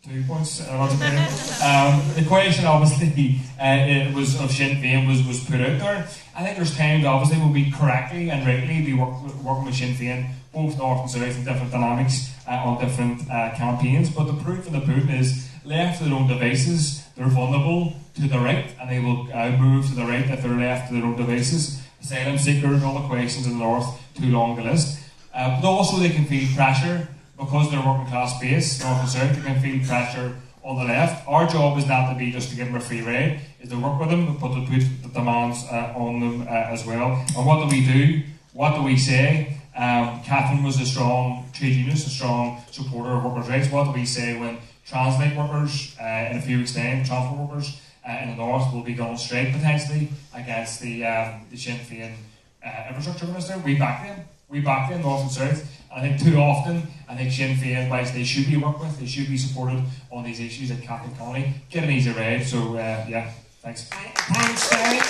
2 points. The question, obviously, it was of Sinn Féin was put out there. I think there's times, obviously, when we correctly and rightly be working with Sinn Féin, both north and south, and different dynamics on different campaigns. But the proof in the pudding is, left to their own devices, they're vulnerable to the right, and they will move to the right if they're left to their own devices. Asylum seekers, all the questions in the north, too long to list. But also they can feel pressure because they're working class base, north and south, they can feel pressure on the left. Our job is not to be just to give them a free ride, is to work with them, but to put the demands on them as well. And what do we do? What do we say? Catherine was a strong trade unionist, a strong supporter of workers' rights. What do we say when translate workers in a few weeks' time, transport workers in the north will be going on strike potentially against the Sinn Féin infrastructure minister? We back them. We back them, north and south. And I think too often, Sinn Féin, whilst they should be worked with, they should be supported on these issues like Catherine Connolly. Get an easy ride. So yeah, thanks. Thanks, Derek.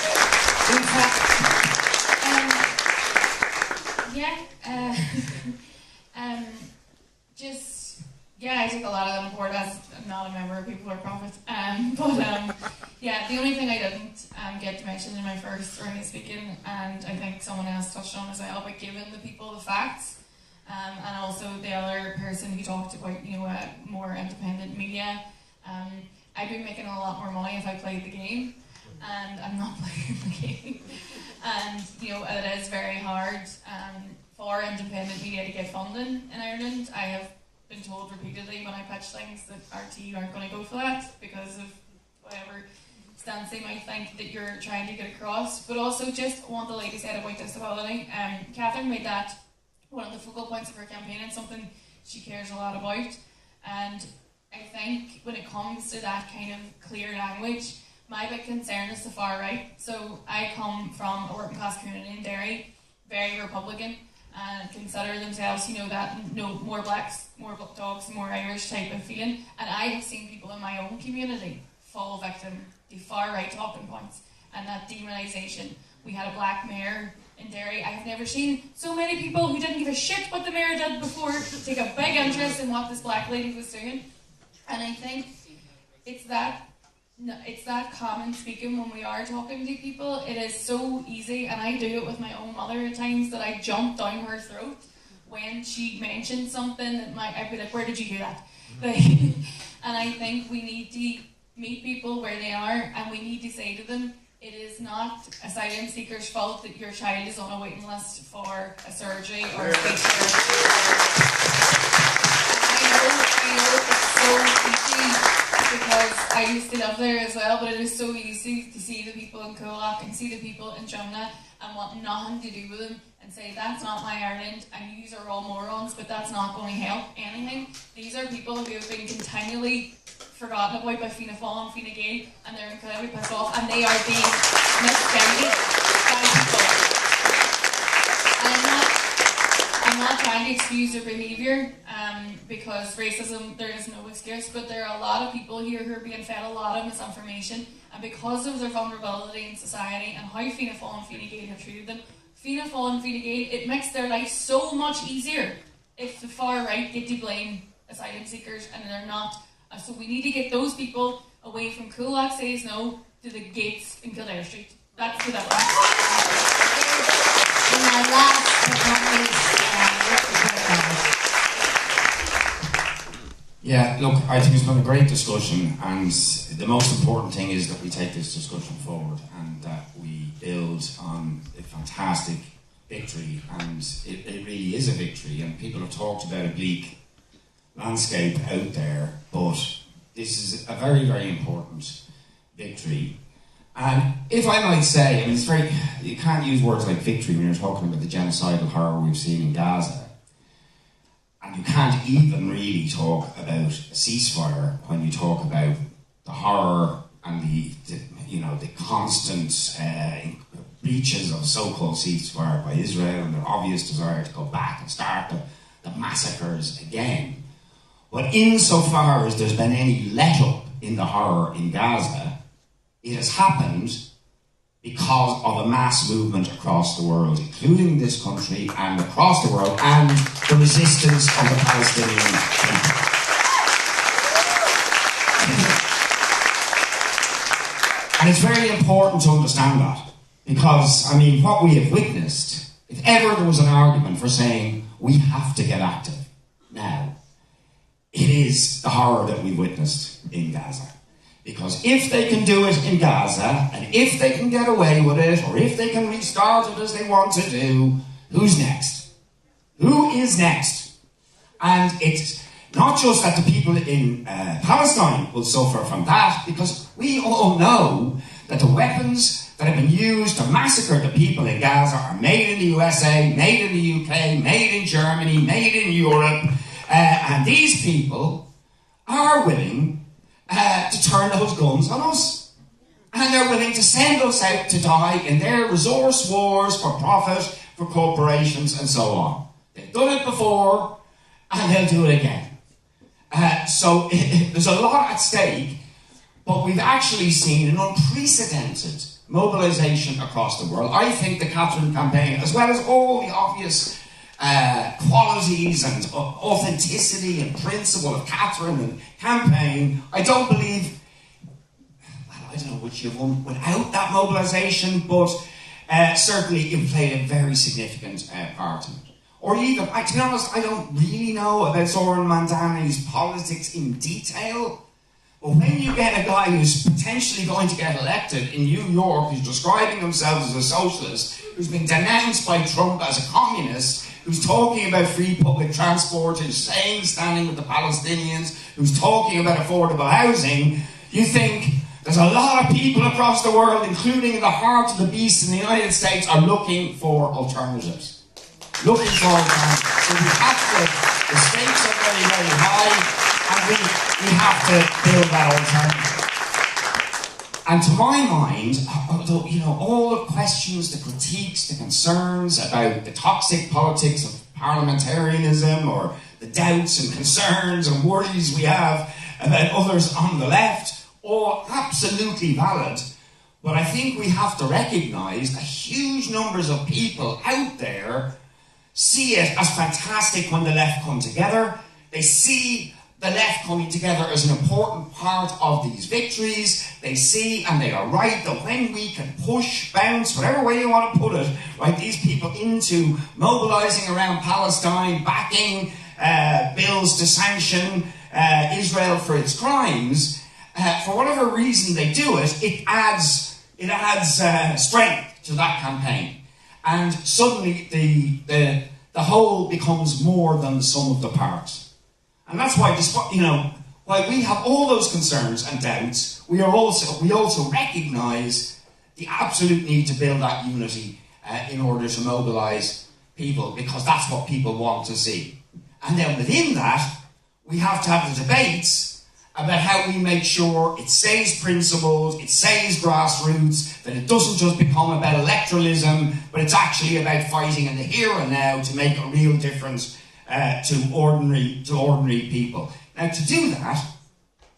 Yeah, I take a lot of them on board as I'm not a member of People for Profit. Yeah, the only thing I didn't get to mention in my first round of speaking, and I think someone else touched on as well, but giving the people the facts, and also the other person who talked about, more independent media. I'd be making a lot more money if I played the game, and I'm not playing the game. And, it is very hard for independent media to get funding in Ireland. I have been told repeatedly when I pitch things that RT aren't going to go for that because of whatever stance they might think that you're trying to get across. But also just what the lady said about disability. Catherine made that one of the focal points of her campaign and something she cares a lot about. And I think when it comes to that kind of clear language, my big concern is the far right. So I come from a working class community in Derry, very Republican, and consider themselves, more blacks, more dogs, more Irish type of feeling. And I have seen people in my own community fall victim to far right talking points and that demonisation. We had a black mayor in Derry. I have never seen so many people who didn't give a shit what the mayor did before take a big interest in what this black lady was doing. And I think it's that common speaking when we are talking to people. It is so easy, and I do it with my own mother at times, that I jump down her throat when she mentions something that I'd be like, where did you do that? And I think we need to meet people where they are, and we need to say to them, it is not asylum seekers' fault that your child is on a waiting list for a surgery or a speech therapy. I know it's so easy, because I used to live there as well, but it is so easy to see the people in Coolock and see the people in Drumna and want nothing to do with them and say, that's not my Ireland and yous are all morons, but that's not going to help anything. These are people who have been continually forgotten about by Fianna Fáil and Fine Gael, and they're incredibly pissed off, and they are being misguided by people. I'm not trying to excuse their behaviour, because racism, there is no excuse, but there are a lot of people here who are being fed a lot of misinformation, and because of their vulnerability in society and how Fianna Fáil and Fine Gael have treated them, Fianna Fáil and Fine Gael, it makes their life so much easier if the far right get to blame asylum seekers, and they're not. So we need to get those people away from Coolock Says No to the gates in Kildare Street. That's the deadline. And my last but not least, Yeah, look, I think it's been a great discussion, and the most important thing is that we take this discussion forward and that we build on a fantastic victory, and it really is a victory, and people have talked about a bleak landscape out there, but this is a very, very important victory. And if I might say, you can't use words like victory when you're talking about the genocidal horror we've seen in Gaza. And you can't even really talk about a ceasefire when you talk about the horror and the constant breaches of so-called ceasefire by Israel and their obvious desire to go back and start the massacres again. But insofar as there's been any let-up in the horror in Gaza, it has happened because of a mass movement across the world, including this country and across the world, and the resistance of the Palestinian people. And it's very important to understand that, because, what we have witnessed, if ever there was an argument for saying we have to get active now, it is the horror that we've witnessed in Gaza. Because if they can do it in Gaza, and if they can get away with it, or if they can restart it as they want to do, who's next? Who is next? And it's not just that the people in Palestine will suffer from that, because we all know that the weapons that have been used to massacre the people in Gaza are made in the USA, made in the UK, made in Germany, made in Europe, and these people are willing to turn those guns on us. And they're willing to send us out to die in their resource wars for profit, for corporations, and so on. They've done it before, and they'll do it again. So there's a lot at stake, but we've actually seen an unprecedented mobilisation across the world. I think the Catherine campaign, as well as all the obvious qualities and authenticity and principle of Catherine and campaign, I don't believe, well, I don't know what you've won without that mobilisation, but certainly it played a very significant part in it. Or even, to be honest, I don't really know about Zoran Mandani's politics in detail. But when you get a guy who's potentially going to get elected in New York, who's describing himself as a socialist, who's been denounced by Trump as a communist, who's talking about free public transport, who's standing with the Palestinians, who's talking about affordable housing, you think there's a lot of people across the world, including in the heart of the beast in the United States, are looking for alternatives. Looking for alternatives. So we have to, the stakes are very, very high, and we have to build that alternative. And to my mind, all the questions, the critiques, the concerns about the toxic politics of parliamentarianism, or the doubts and concerns and worries we have about others on the left, all absolutely valid. But I think we have to recognise that huge numbers of people out there see it as fantastic when the left come together. They see the left coming together as an important part of these victories. They see, and they are right, that when we can push, bounce, whatever way you want to put it, right, these people into mobilising around Palestine, backing bills to sanction Israel for its crimes, for whatever reason they do it, it adds strength to that campaign. And suddenly the whole becomes more than the sum of the parts. And that's why, while we have all those concerns and doubts, we also recognise the absolute need to build that unity in order to mobilise people, because that's what people want to see. And then within that, we have to have the debates about how we make sure it stays principled, it stays grassroots, that it doesn't just become about electoralism, but it's actually about fighting in the here and now to make a real difference to ordinary people. Now, to do that,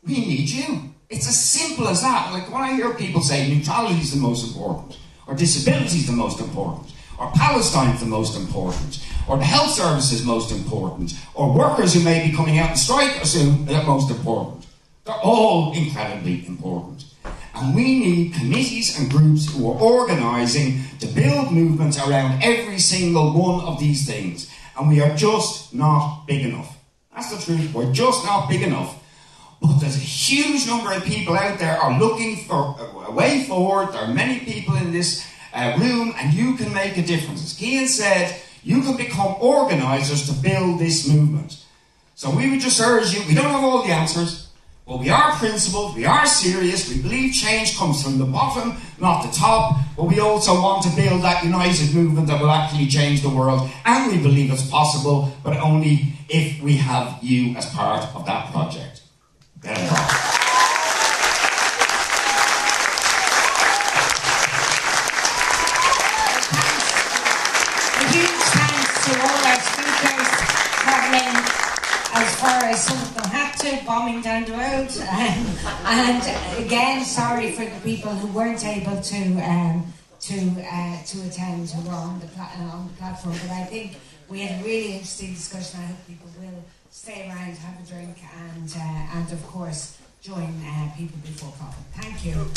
we need you. It's as simple as that. Like when I hear people say neutrality is the most important, or disability is the most important, or Palestine is the most important, or the health service is most important, or workers who may be coming out and strike are soon the most important. They're all incredibly important. And we need committees and groups who are organising to build movements around every single one of these things. And we are just not big enough. That's the truth. We're just not big enough. But there's a huge number of people out there are looking for a way forward. There are many people in this room, and you can make a difference. As Cian said, you can become organisers to build this movement. So we would just urge you, we don't have all the answers, but we are principled, we are serious, we believe change comes from the bottom, not the top, but we also want to build that united movement that will actually change the world, and we believe it's possible, but only if we have you as part of that project. There we are. As far as some of them had to, bombing down the road, and again, sorry for the people who weren't able to attend, who were on the platform. But I think we had a really interesting discussion. I hope people will stay around, have a drink, and of course join People Before Profit. Thank you.